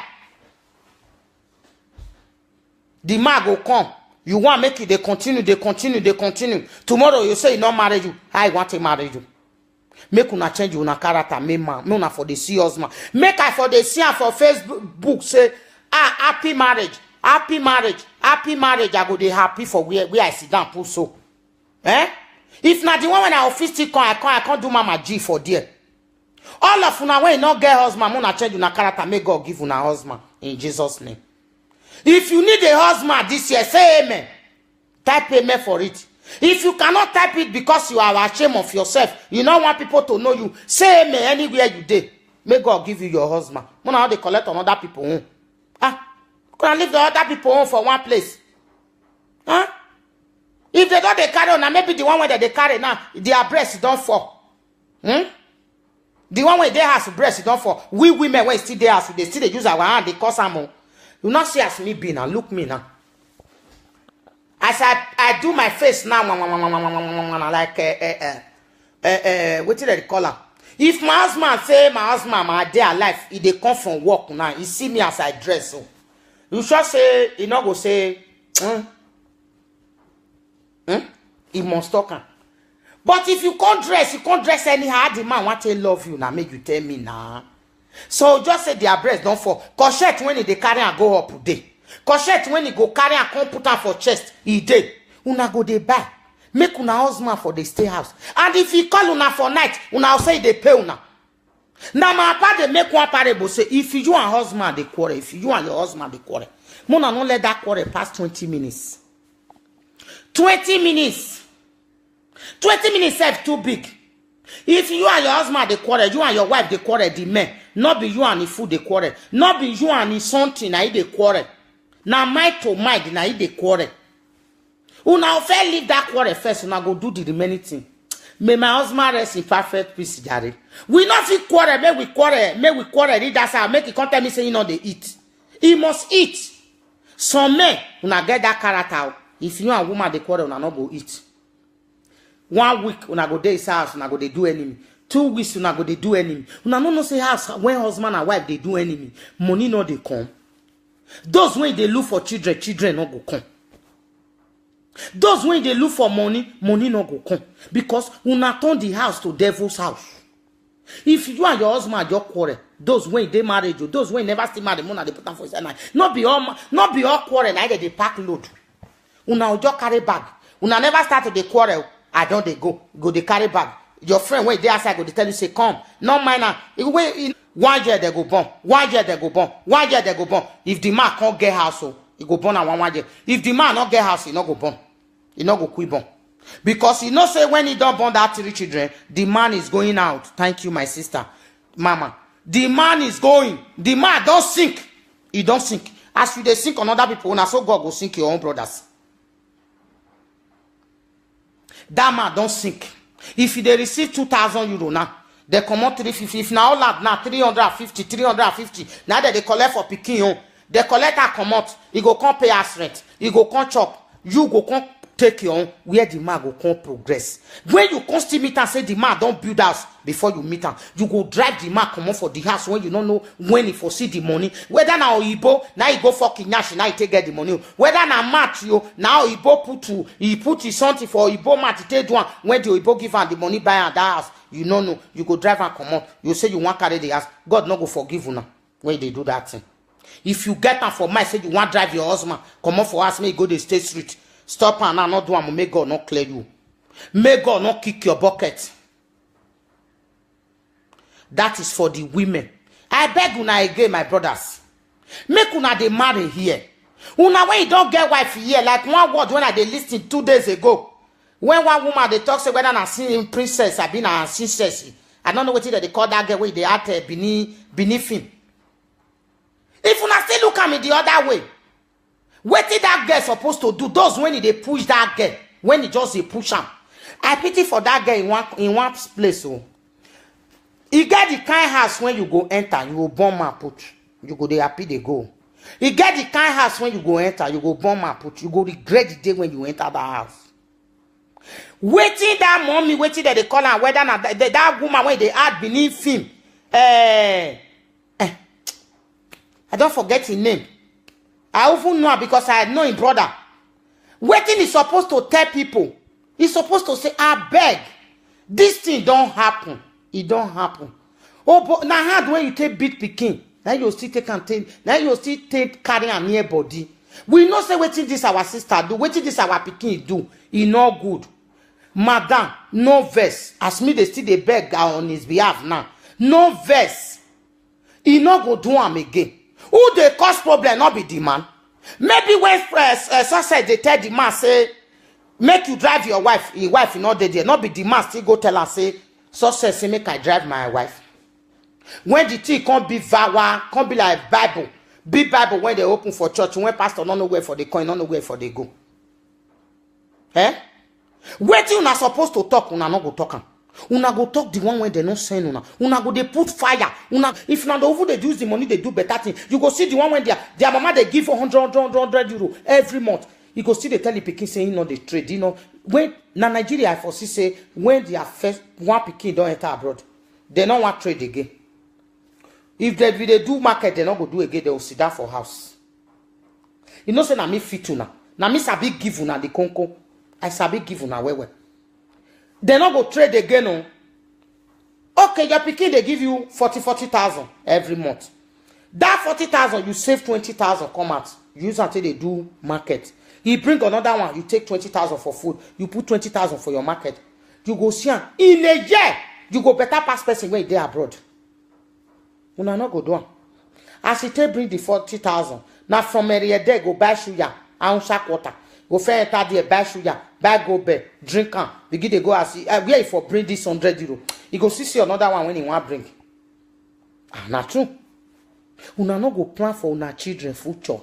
Speaker 1: The man go come. You want make it they continue. Tomorrow you say you not marry you. I want to marry you. Make una change una character, me man. Me una for the see husband. Make I for the see for Facebook say, happy marriage. I go dey happy for where I sit down put so. Eh? If not the one when I office still come, I can't do Mama G for there. All of una when you not get husband, una change una character, make God give una husband in Jesus' name. If you need a husband this year, say amen. Type amen for it. If you cannot type it because you are ashamed of yourself, you don't want people to know you, say amen anywhere you did. May God give you your husband. You know how they collect on other people home. Can I leave the other people home for one place? Huh? If they don't they carry on, maybe the one where they carry now, their breasts don't fall. The one where they has breasts don't fall. We women when still there, they still they use our hand, they cause them. You not see as me be now, look me now. As I do my face now, like what did they call her? If my husband say my husband my day alive, if they come from work now, he see me as I dress. So you should say, you know, go say, he must talk. But if you can't dress anyhow. The man want to love you now. Make you tell me now. So just say their breast don't fall. Cochette when they carry and go up day. Cochette when he go carry and come put on for chest, he did. Una go they buy. Make una husband for the stay house. And if he call una for night, una say they pay una. Now my papa they make one parable say if you and husband they quarrel, if you and your husband they quarrel, Mona don't let that quarrel pass 20 minutes. 20 minutes. 20 minutes self too big. If you and your husband they quarrel, you and your wife they quarrel, the men, not be you and the food they quarrel, not be you and the something na they quarrel. Now mind to mind na they quarrel. Una fair leave that quarrel first, una go do the remaining thing. May my husband rest in perfect peace, Jare. We not fit quarrel, may we quarrel, read that side, make it come tell me say you know they eat. He must eat. Some men, una get that character. If you and woman they quarrel, una not go eat. 1 week, una go dey house, una go they do enemy. 2 weeks, una go they do enemy. Una no say house when husband and wife they do enemy. Money no they come. Those when they look for children no go come. Those when they look for money no go come. Because una turn the house to devil's house. If you and your husband just quarrel, those when they married you, those when never still married, money they put on for his night. Not be all quarrel, neither they pack load. Una just carry bag. Una never start to the quarrel. I don't they go they carry bag. Your friend when they outside go they tell you say come. No mind now. 1 year they go born. 1 year they go born. 1 year they go born. If the man can't get house, so he go born at 1 year. If the man not get house, he not go born. He not go quit born. Because he not say when he don't born that 3 children, the man is going out. Thank you, my sister, mama. The man is going. The man don't sink. He don't sink. As you they sink on other people, now so God go sink your own brothers. That man don't sink. If they receive 2,000 euro now, they come out 350. If now all that now 350. Now that they collect for picking, they collect that come out. He go come pay us rent. He go come chop. You go come take your own where the man go come progress. When you come still meet and say the man don't build house before you meet him, you go drive the man come on for the house when you don't know when he foresee the money. Whether now Ibo now he go fucking nash now he take get the money. Whether now match you now Ibo put his something for Ibo match take one when the Ibo give him the money buy and that house. You know you go drive and come on. You say you want carry the house. God no go forgive you now when they do that thing. If you get them for my say you want drive your husband come on for us may go the state street. Stop and not do am. May God not clear you. May God not kick your bucket. That is for the women. I beg una again, my brothers. Make una they marry here. Una when you don't get wife here, like one word when I they listened 2 days ago. When one woman they talk say whether I seen princess, I been a princess. I don't know what they call that girl where they at beneath him. If una still look at me the other way. What did that girl supposed to do? Those when they push that girl, when he just they push him. I pity for that girl in one place. So you get the kind house when you go enter, you go bomb and put. You go they happy they go. You get the kind house when you go enter, you go bomb and put. You go regret the day when you enter that house. Waiting that mommy, waiting that they call her whether not that woman when they add beneath him. I don't forget his name. I even know because I know him brother. Waiting is supposed to tell people. He's supposed to say, I beg. This thing don't happen. It don't happen. Oh, but now hard when you take beat picking. Now you still take and take. Now you still take carry a near body. We know say waiting this our sister do. Waiting this our picking do. He no good. Madam, no verse. As me they still they beg on his behalf now. No verse. He no go do him again. Who they cause problem not be the man. Maybe when success they tell the man say make you drive your wife not there. Not be the man still go tell her say success say make I drive my wife. When the thing can't be vow, can't be like Bible. Big Bible when they open for church, when pastor don't know where for the coin, don't know where for they go. Eh? Wait till una supposed to talk, una not go talk. Una go talk the one when they not send una. Una go they put fire. Una if not over they use the money they do better thing. You go see the one when their mama they give 100 euro every month. he go still dey tell the pikin say he no dey trade. You know, when na Nigeria I foresee say when their first one pikin don enter abroad, they no want trade again. If they do market, they no go do again. They will sit down for house. You know, say na me fit una. Na me sabi give una the conco. I sabi give una well. They no go trade again. No. Okay, your pikin they give you 40,000 every month. That 40,000 you save 20,000 come out. Use until they do market. He bring another one. You take 20,000 for food. You put 20,000 for your market. You go see am in a year. You go better pass person when they abroad. Una no go do am. As he take bring the 40,000. Now from area there go buy sugar and shack water. Go fair enter there buy sugar, buy go bear, drink am. Begin they go as where if for bring this €100. He go see another one when he want bring. Ah, na true. Una no go plan for una children future.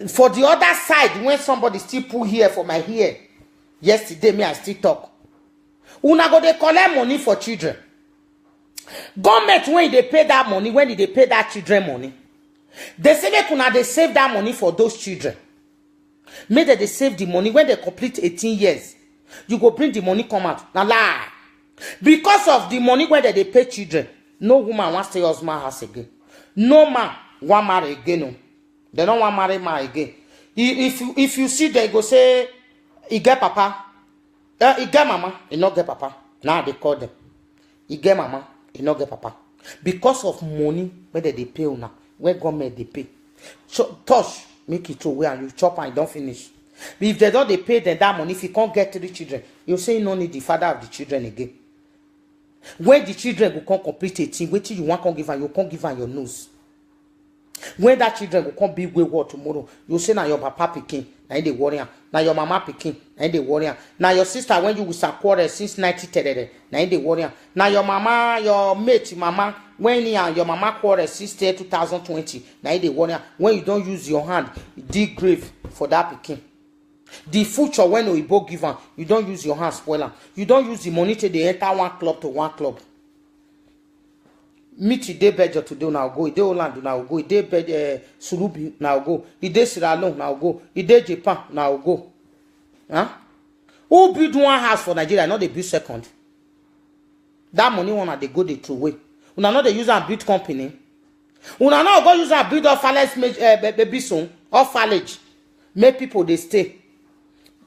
Speaker 1: For the other side, when somebody still pull here for my ear, yesterday me I still talk. Una go they collect money for children. Government when they pay that money, when they pay that children money, they say make una they save that money for those children. Make that they save the money when they complete 18 years. You go bring the money come out. Now lie. Because of the money where they pay children, no woman wants to stay husband house again. No man want marry again. No. They don't want marry man again. If you see they go say, he get papa, he get mama, he not get papa. Now they call them. He get mama, he not get papa. Because of money where they pay now, where government they pay. So touch, make it throw away and you chop and you don't finish. But if they don't they pay them that money, if you can't get 3 children, you say you don't need the father of the children again. When the children will come complete 18, wait till you want to give her, you can't give her your nose. When that children will come be wayward tomorrow, you say now your papa pikin, now they worry. Now your mama pikin, now they worry. Now your sister when you will support since 1930, now they worry. Now your mama, your mate, mama, when you and your mama quarrel since 2020, now they worry. When you don't use your hand, dig grave for that pikin. The future when Oyibo give am, you don't use your hand spoil am. You don't use the money to they enter one club to one club. Meet today Bejo today now go. Ide Holland now go. Ide Surubi now go. Ide Sierra Leone now go. Ide Japan now go. Huh? Who build one house for Nigeria? Not they build second. That money one they go they throw away. Una not they use and build company. Una not go use and build orphanage baby son orphanage. Make people they stay.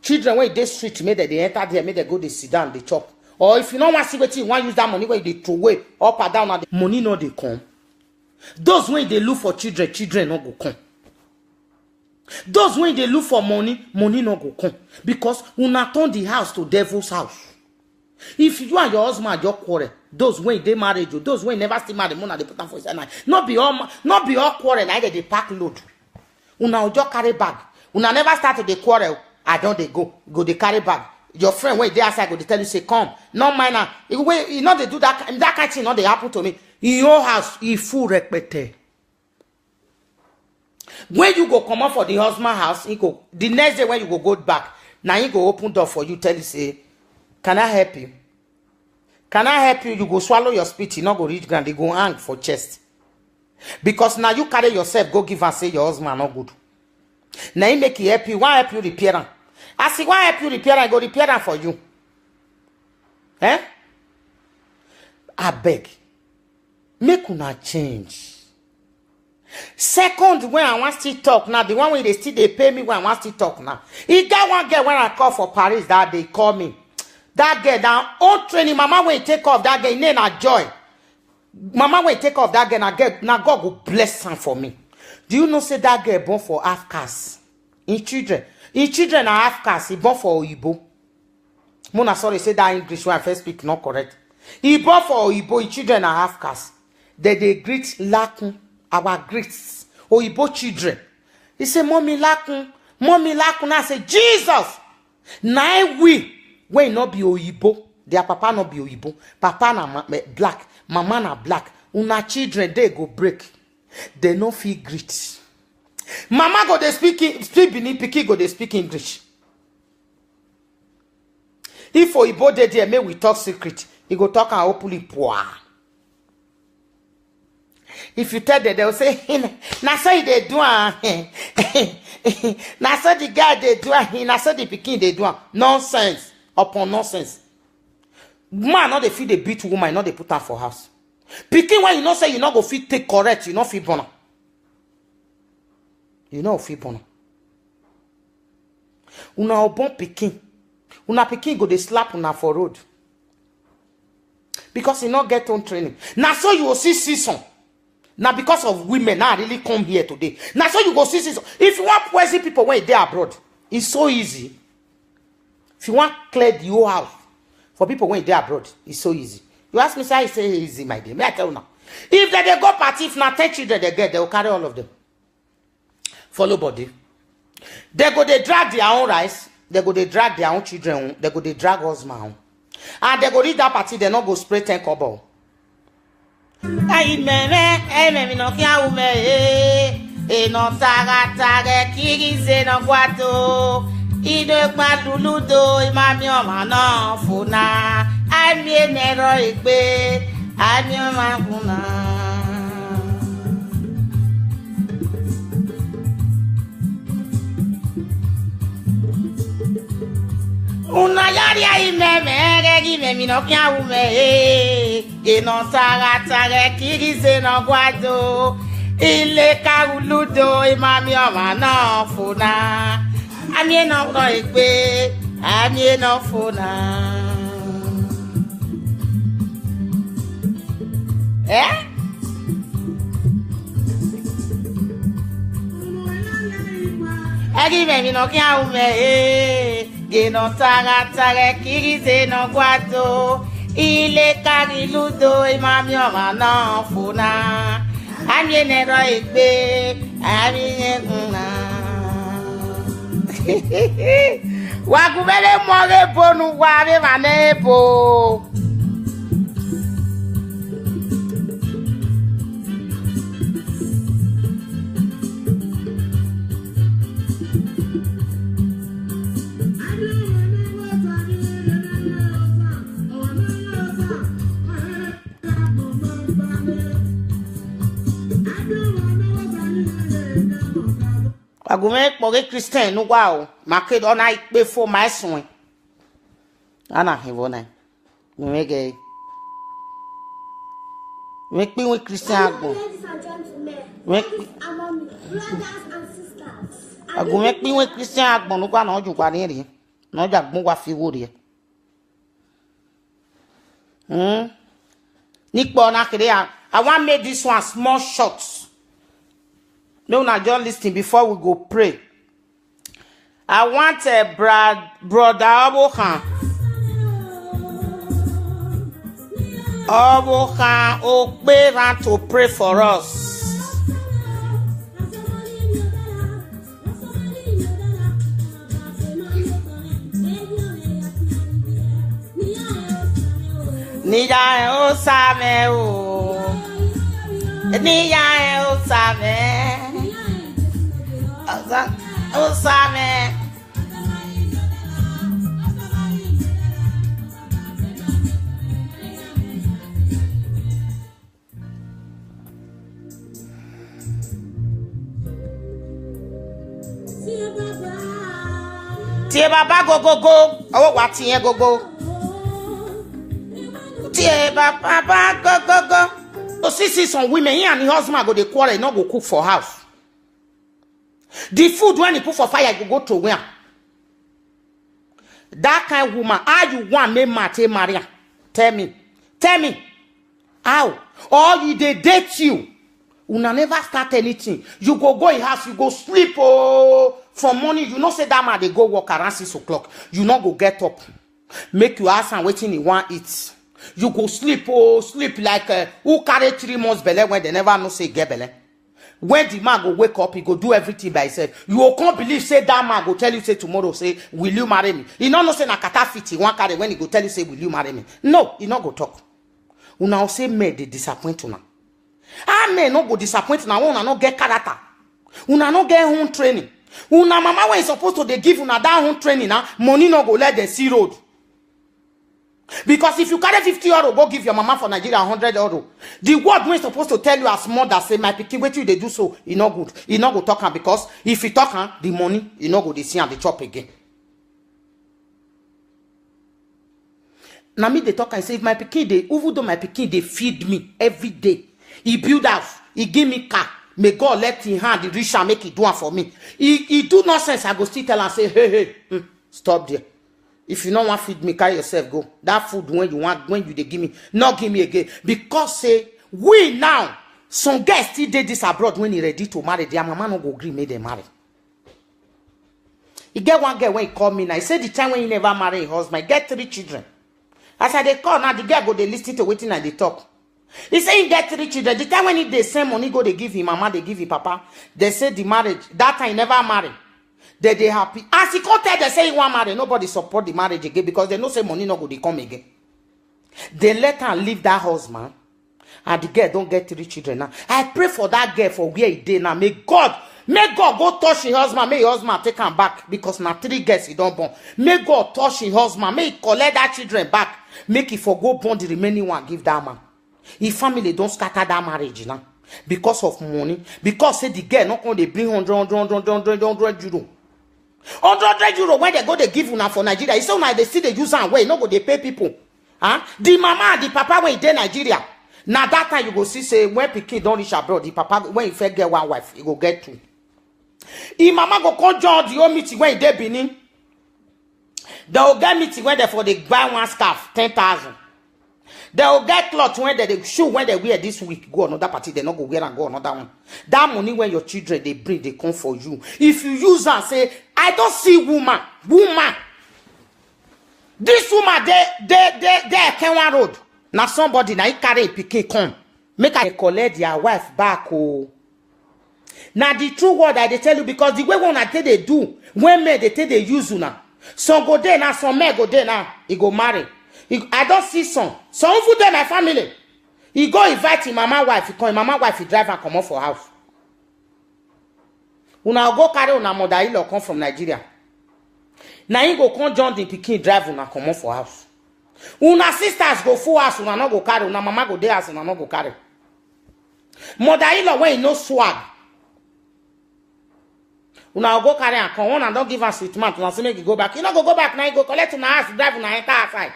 Speaker 1: Children when they street, make they enter there, make they go they sit down, they chop. Or if you don't want to see what you want, use that money where they throw away up and down. And the money no they come. Those when they look for children, children no go come. Those when they look for money, money no go come. Because una turn the house to devil's house. If you and your husband just quarrel, those when they married you, those when never still married, money they put them for his night. Not be all quarrel, neither they pack load. Una just carry bag. Una never start to the quarrel. I don't they go they carry bag. Your friend when they outside go they tell you say come. No minor. You know they do that kind of thing. Not they happen to me. In your house, he full repete. When you go come out for the husband house, he go the next day when you go back. Now he go open door for you. Tell you say, can I help you? Can I help you? You go swallow your spit. You not go reach ground. They go hang for chest. Because now you carry yourself. Go give and say your husband not good. Now he make you help you. Why help you repair am? I say why help you repair am? I go repair am for you. Eh? I beg. Make una change. Second, when I want to talk now, the one where they still they pay me when I want to talk now. He got one girl when I call for Paris that they call me. That girl now old training. Mama when you take off that girl, name a joy. Mama when you take off that girl, now God will bless her for me. Do you know say that girl born for half caste? In children are half caste. He born for Oyibo. Mona sorry say that English when I first speak not correct. He born for Oyibo. In children are half caste. They greet Lakun, our greets Oyibo children. He say mommy Lakun. I say Jesus. Now we when not be Oyibo. Their papa not be Oyibo. Papa na black, mama na black. Una children they go break. They no feel great. Mama go they speak Benin, Piki go they speak English. If Oyibo dey there, may we talk secret. He go talk and openly poor. If you tell them, they will say, "Na so they do Now so the guy they do it, now so the pikin they do it. Nonsense upon nonsense. Man, not they feel they beat woman, not they put her for house. Pikin when you know say you not go fit take correct, you not fit born. You know fit born. Una born pikin. Una pikin go they slap una for road. Because he not get on training. Now so you will see season. Now because of women, now really come here today. Now so you go see season. If you want poison people when they abroad, it's so easy. If you want clear the whole house for people when they abroad, it's so easy. You ask me, say I say easy, my dear. May I tell you now. If they go party, if not 10 children they get, they will carry all of them. Follow body. They go they drag their own rice. They go they drag their own children. They go they drag husband. And they go read that party, they not go spray 10 kobo. Ay meme no kia ume e no taga kirize no guato ide gbaluludo imami oma no funa ami enero igbe ami oma funa. Una yari ay meme gi no kia ume e no taga kirize no guado ile karuludo imami oma no funa ami no ro igbe ami no funa. Agi meme no kia ume Geno taga kirize no guato ile kariludo imami oma no funa ami enero igbe ami eguna. Wagubele more bonu wa be manebo. Agume poge Christian no wow market on I pay for my son. Ana hevona. Make me with Christian agbon. Agume me with Christian agbon no gba na oju gba ni ri. No jagbon wa fi wo ri. Nipo na kere I want make this one small shots. No, now just listen before we go pray. I want a brother Obokan Okberan to pray for us. Niya o same o. Niya o same. Osame. Tie baba go go go. Oh what tie go go. Tie baba go go go. Oh see some women here and the husband go dey quarrel, not go cook for house. The food when you put for fire, you go to where? That kind of woman, how you want me Mate Maria? Tell me. How? Or you they date you. Una never start anything. You go in house, you go sleep from morning. You know say that man they go work around 6 o'clock. You not go get up. Make you ask and waiting you want eat. You go sleep like who carry 3 months belly when they never know say get belly. When the man go wake up, he go do everything by himself. You can't believe, say that man go tell you, say tomorrow, say, will you marry me? He not say na kata fit, he won't carry when he go tell you, say, will you marry me? No, he not go talk. Una say, men, they disappoint una. Men not go disappoint una, una not get character. Una not get home training. Una mama when supposed to they give una that home training, money not go let them see road. Because if you carry 50 euro, go give your mama for Nigeria 100 euro. The word when supposed to tell you as mother say, my pikin, wait till they do so, e not good. E not go talk am because if you talk am, the money, e not go dey see and the chop again. Now me they talk and say, if my pikin, even though my pikin, they feed me every day. He build house, he give me car. May God let him hand the rich and make it do it for me. He do nonsense. I go still tell and say, hey, stop there. If you don't want to feed me, carry yourself, go. That food when you want, when you they give me, not give me again. Because say, we now, some guys still did this abroad when he ready to marry. Their mama no go agree, make them marry. He get one girl when he called me now. He said the time when he never marry a husband, get 3 children. As I they call now, the girl go, they listen to waiting and they talk. He say he get 3 children. The time when he they send money, go they give him mama, they give him papa. They say the marriage, that time he never marry. They happy. As he come tell they say he want marry, nobody support the marriage again because they know say money no go they come again. They let her leave that husband, and the girl don't get 3 children now. I pray for that girl for where he did now. May God go touch his husband. May his husband take him back because now 3 girls he don't born. May God touch his husband. May he collect that children back. Make he for go born the remaining one. Give that man. His family don't scatter that marriage now because of money. Because say the girl not going to bring 100 euro. 100 euro when they go they give una for Nigeria. It's so now they see they use and way. No go they pay people. Huh? The mama and the papa when they Nigeria. Now that time you go see say when pikin don't reach abroad, the papa when he first get one wife, he go get 2. The mama go come join the old meeting when they Benin. They will get meeting when they for they buy one scarf 10,000. They will get clothes when they shoe when they wear this week, go another party, they not go wear and go another one. That money when your children they bring, they come for you. If you use and say, I don't see woman. This woman, they Kenwan Road. Now somebody now he carry a pikin come. Make I collect their wife back. Oh. Now the true word I they tell you because the way one I tell they do, when men they tell they use you now. Some go there now, some men go there now, he go marry. I don't see some. Some food there my family. He go invite him mama wife. He call him mama wife. He drive and come off for house. Una go carry una mother-in-law come from Nigeria. Now he go come join the pikin drive una come off for house. Una sisters go full house. Una no go carry. Una mama go there house. Una no go carry. Mother-in-law when he no swag. Una go carry and come on and don't give us sweet man. Una say make he go back. You no go back now. He go collect una house drive una enter outside.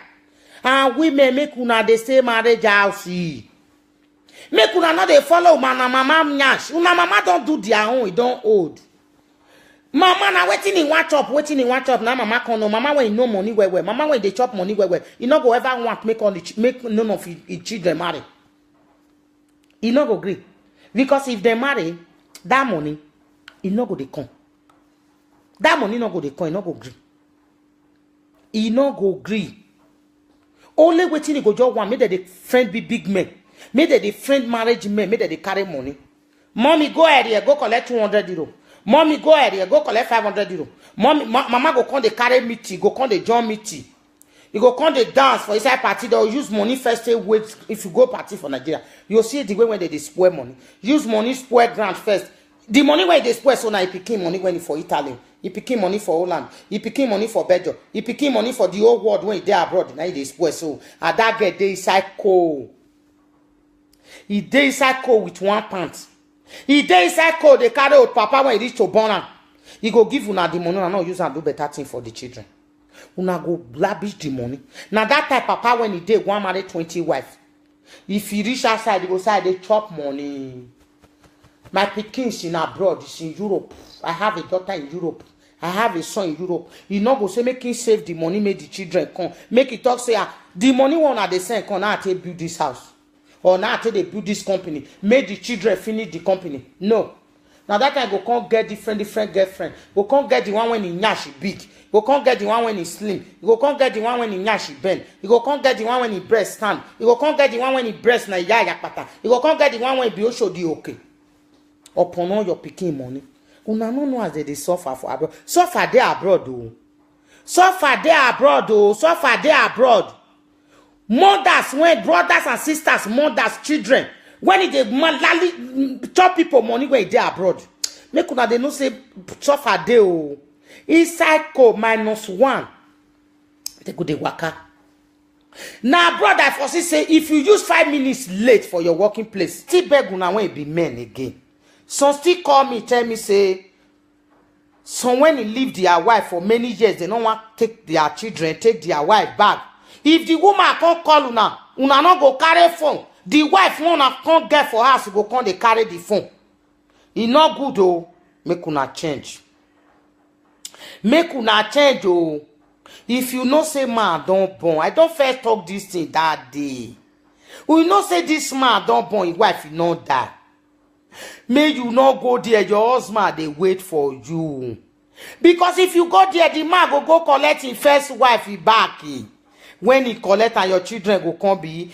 Speaker 1: And women make una the same marriage house. Make una not they follow una mama nyash. Una mama don't do their own, it don't old. Mama na waiting in one chop, Now mama can no mama when no money where. Mama when they chop money where. You not go ever want make none of his children marry. You not go agree. Because if they marry, that money, it not go they come. That money not go they come, it not go agree. It not go agree. Only waiting go just one. Make that the friend be big men. Make that the friend marriage men. Make that they carry money. Mommy go area go collect 200 euro. Mommy go area go collect 500 euro. Mama go come they carry meeting. Go come they join meeting. You go come they dance for inside party. They'll use money first. Wait if you go party for Nigeria. You'll see the way when they spoil money. Use money spoil grant first. The money when they spoil so now he became money when he for Italy. He became money for Holland. He became money for Belgium. He became money for the whole world when he there abroad. Now he spoil so. And that girl they psycho. He dey psycho with one pant. He dey psycho. They carry out papa when he reach to born. He go give una the money and not use and do better thing for the children. Una go lavish the money. Now that type papa when he dey one marry 20 wives. If he reach outside, he go say they chop money. My pikin's in abroad, it's in Europe. I have a daughter in Europe. I have a son in Europe. You not go say make him save the money, make the children come. Make it talk say the money one at the same come now to build this house. Or now to they build this company. Make the children finish the company. No. Now that time go come get different girlfriend. Go come get the one when he nyash big. Go come get the one when he slim. You go come get the one when he nyash bend. You go come get the one when he breast stand. You go come get the one when he breast na yaya pata. You go come get the one when he be also the okay. Upon all your picking money. Una no know as they suffer for abroad. Suffer there abroad though. Suffer there abroad though. Suffer there abroad. Mothers, when brothers and sisters, mothers, children, when they chop people money when they abroad. Make una they no say suffer there oh. Inside code -1. They go dey waka. Now, brother, for say if you use 5 minutes late for your working place, still beg una when it be men again. Some still call me, tell me, say, some when he leave their wife for many years, they don't want to take their children, take their wife back. If the woman can't call una not go carry phone. The wife can't get for us, go come they carry the phone. It's not good though. Make una change. Make una change though. If you know say man don't born, I don't first talk this thing that day. We know say this man don't born, his wife you not die. May you not go there, your husband they wait for you. Because if you go there, the man go collect his first wife back. When he collect and your children go come be,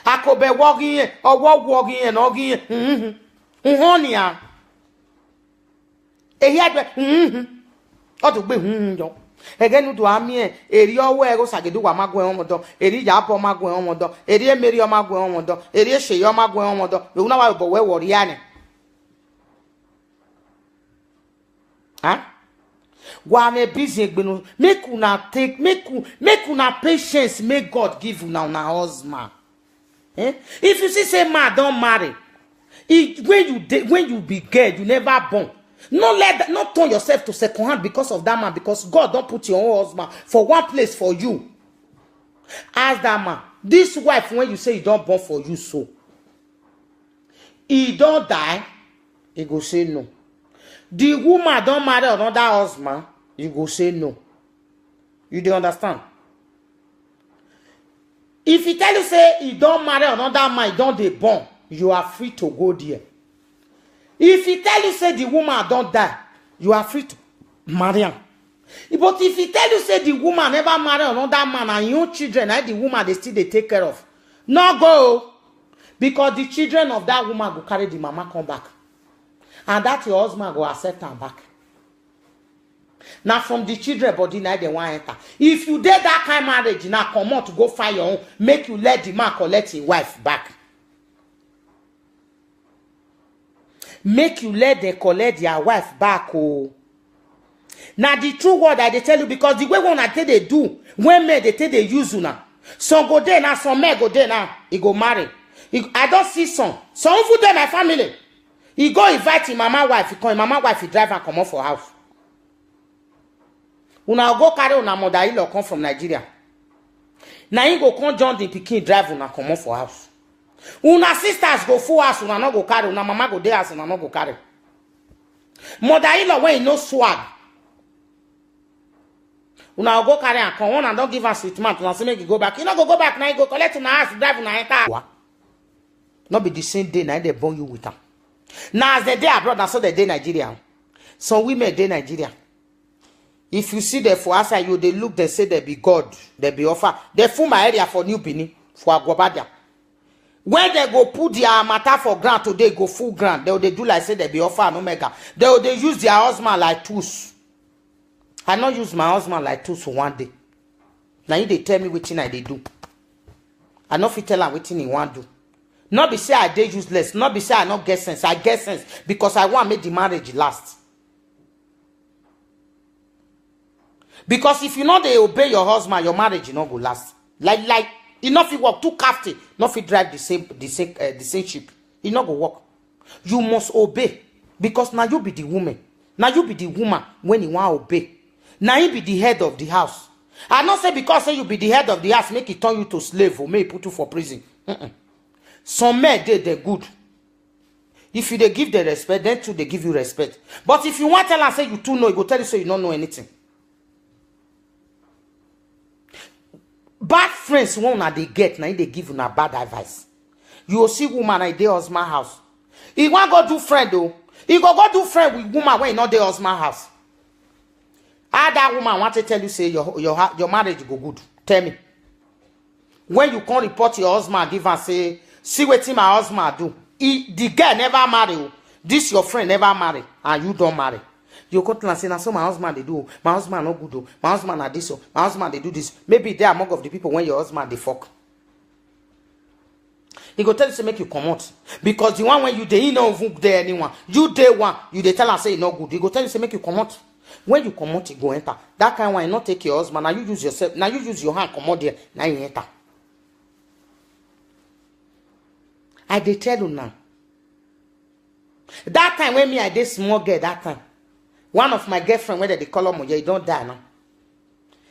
Speaker 1: I could be walking or walking and walking, honey. To be again to ami eri owo ego sagedu wa magwe omodo eri yapo magwe omodo eri emeri o magwe omodo eri ese o magwe omodo we una wa bo we wori ani wa me busy egbenu make una patience make God give una husband. If you see say man don't marry, when you be girl you never born. Not turn yourself to second hand because of that man, because God don't put your own husband for one place for you. Ask that man, this wife, when you say he don't born for you, so he don't die, he go say no. The woman don't marry another husband, you go say no. You don't understand? If he tell you say he don't marry another man, he don't dey born, you are free to go there. If he tell you say the woman don't die, you are free to marry him. But if he tell you say the woman never marry another man and your children, and the woman they still they take care of, no go. Because the children of that woman will carry the mama come back. And that your husband will accept her back. Now from the children body now they want enter. If you did that kind of marriage, now come out to go find your own, make you let the man collect his wife back. Make you let them collect their wife back. Oh. Now the true word I they tell you, because the way one I tell they do, when men they tell they use you now. Some go there now, some men go there now. He go marry. I don't see some. Some who there my family. He go invite him mama wife. He call him mama wife. He drive and come off for house. Una go carry una mother-in-law come from Nigeria. Now he go come John the Pikin drive una come off for house. Una sisters go full house, una no go carry. Una mama go there house, una no go carry. Mother-in-law when he no swag. Una go carry and come on and don't give her sweet man. Una say make he go back. You no go back now. You go collect una house, drive una enter. What? Not be the same day now they born you with her. Now as the day abroad, now so the day Nigeria. Some women day Nigeria. If you see them for outside you, they look, they say they be God, they be offer. They full my area for New Benin, for Agwabadia. When they go put their matter for grant today, go full grant. They do like say they be offer and omega. They use their husband like tools. I not use my husband like tools for one day. Now you they tell me what thing I they do. I not fit tell them what thing he want do. Not be say I dey useless. Not be say I not get sense. I get sense because I want to make the marriage last. Because if you know they obey your husband, your marriage you not go last. Like enough you work too crafty, not fit drive the same ship. It not go work. You must obey because now you be the woman. Now you be the woman when you want to obey. Now you be the head of the house. I not say because say you be the head of the house make it turn you to slave or may put you for prison. Some men they're good. If you they give the respect, then too they give you respect. But if you want to tell and say you too know, you go tell you so you don't know anything. Bad friends won't they get now they give you a bad advice. You will see woman at their husband house. He want go do friend though. He go do friend with woman when not their husband house. How that woman want to tell you say your marriage go good? Tell me. When you can't report your husband, give and say, see what my husband do. The girl never marry. This your friend never marry, and you don't marry. You go to and say, now so my husband they do. My husband no good. My husband are this. My husband they do this. Maybe they are among of the people when your husband they fuck. He go tell you to make you come out. Because the one when you they no there anyone. You day one, you they tell and say no good. He go tell you to make you come out. When you come out, you go enter. That kind one, not take your husband. Now you use yourself. Now you use your hand, come out there. Now you enter. I dey tell you now. That time when me I did small girl, that time. One of my girlfriend, whether they call him, you don't die now.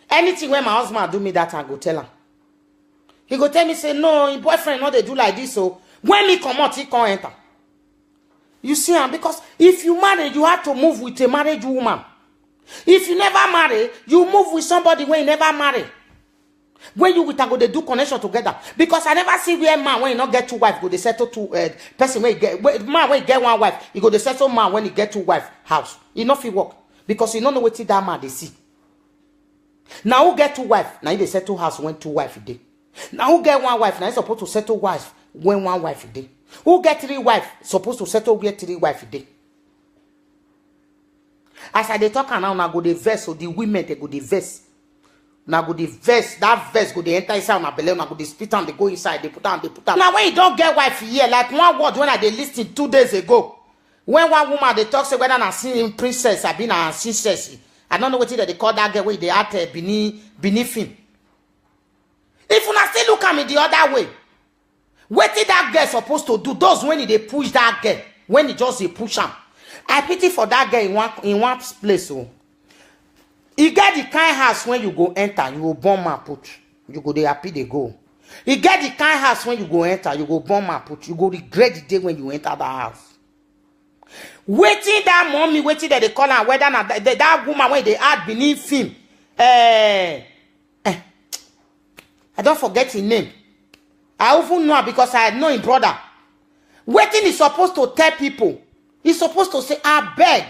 Speaker 1: Anything when my husband do me that, I go tell him. He go tell me, say, no, your boyfriend not they do like this, so when me come out, he can't enter. You see, because if you marry, you have to move with a married woman. If you never marry, you move with somebody when you never marry. When you with her go they do connection together. Because I never see where man when you not get two wife go they settle two person when you get man when you get one wife, you go they settle man when you get two wife house. You not fit work. Because you don't know what that man they see. Now who get two wife? Now they settle house when two wife dey. Now who get one wife? Now you supposed to settle wife when one wife dey. Who get three wife? Supposed to settle where three wife dey. As I dey talk now go the verse, so the women they go the verse. Now go the verse, that verse go the enter inside my belly, now go the spit and they go inside, they put on. Now when you don't get wife here, like one word when I they listed 2 days ago, when one woman they talk say whether I seen princess, I been a princess. I don't know what they call that girl where they at beneath him. If you not still look at me the other way, what did that girl supposed to do? Those when they push that girl, when he just they push him. I pity for that girl in one place. So you get the kind house when you go enter, you go bomb and put. You go they happy they go. You get the kind house when you go enter, you go bomb and put. You go regret the day when you enter that house. Waiting that mommy, waiting that they call her, whether not that woman when they add beneath him. I don't forget his name. I often know because I know him brother. Waiting is supposed to tell people. He's supposed to say, I beg.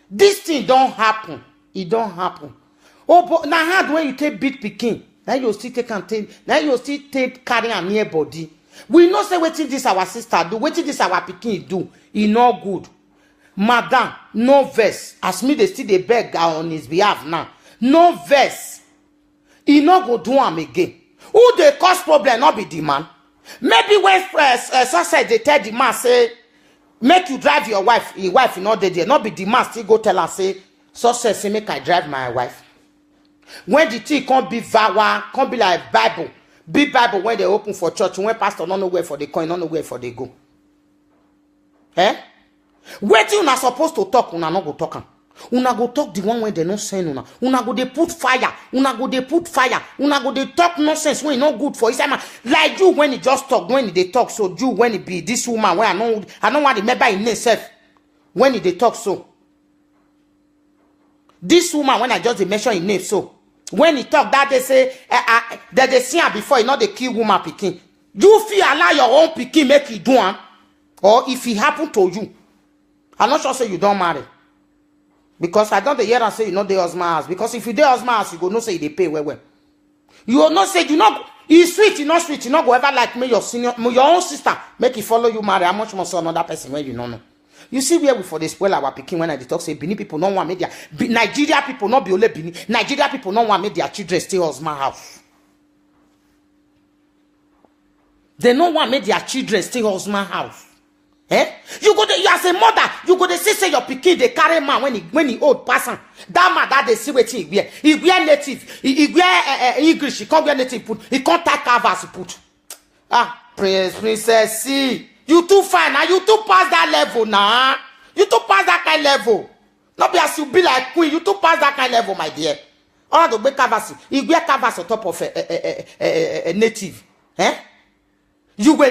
Speaker 1: This thing don't happen. It don't happen. Oh, but now hard when you take beat picking. Now you still take and take. Now you still take carry a near body. We know say waiting this our sister do. Waiting this our picking do. He no good. Madam, no verse. As me they still they beg on his behalf now. No verse. He no go do him again. Who they cause problem not be the man. Maybe when success they tell the man say make you drive your wife not there. Not be the man still go tell her say success say make I drive my wife. When the thing can't be vow, can't be like Bible. Big Bible when they open for church, when pastor don't know where for the coin, don't know where for they go. Eh? Wait till una supposed to talk, una not go talk. Una go talk the one when they not send una. Una go they put fire. Una go they put fire. Una go they talk nonsense when it not good for his man. Like you when he just talk, when they talk so you when it be this woman where I don't want to remember in itself. When they talk so. This woman when I just mention in name so. When he talk that they say that they see her before, you know they kill woman picking. You feel allow your own picking make it do one. Or if it happen to you. I'm not sure say you don't marry. Because I don't hear and say you know the husband house. Because if you the husband house, you go no say they pay well. You will not say you know it's sweet, you not sweet, you not go ever like me, your senior, your own sister, make it follow you marry. How much more so another person when you don't know. You see where we for the spoil our picking when I talk say Benin people don't want media. Nigeria people not be only Benin. Nigeria people don't want their children stay husband house. They don't want their children stay husband house. Eh? You go you as a mother, you go to say your pikin they carry man when he old person. That man that they see waiting he wear native, he wear English, he can't wear native put, he can't take canvas put. Ah, princess, see, you too fine now, you too past that level now. You too past that kind level. Not be as you be like queen, you too past that kind level, my dear. All the wear canvas, he wear canvas on top of a native. Eh? You wear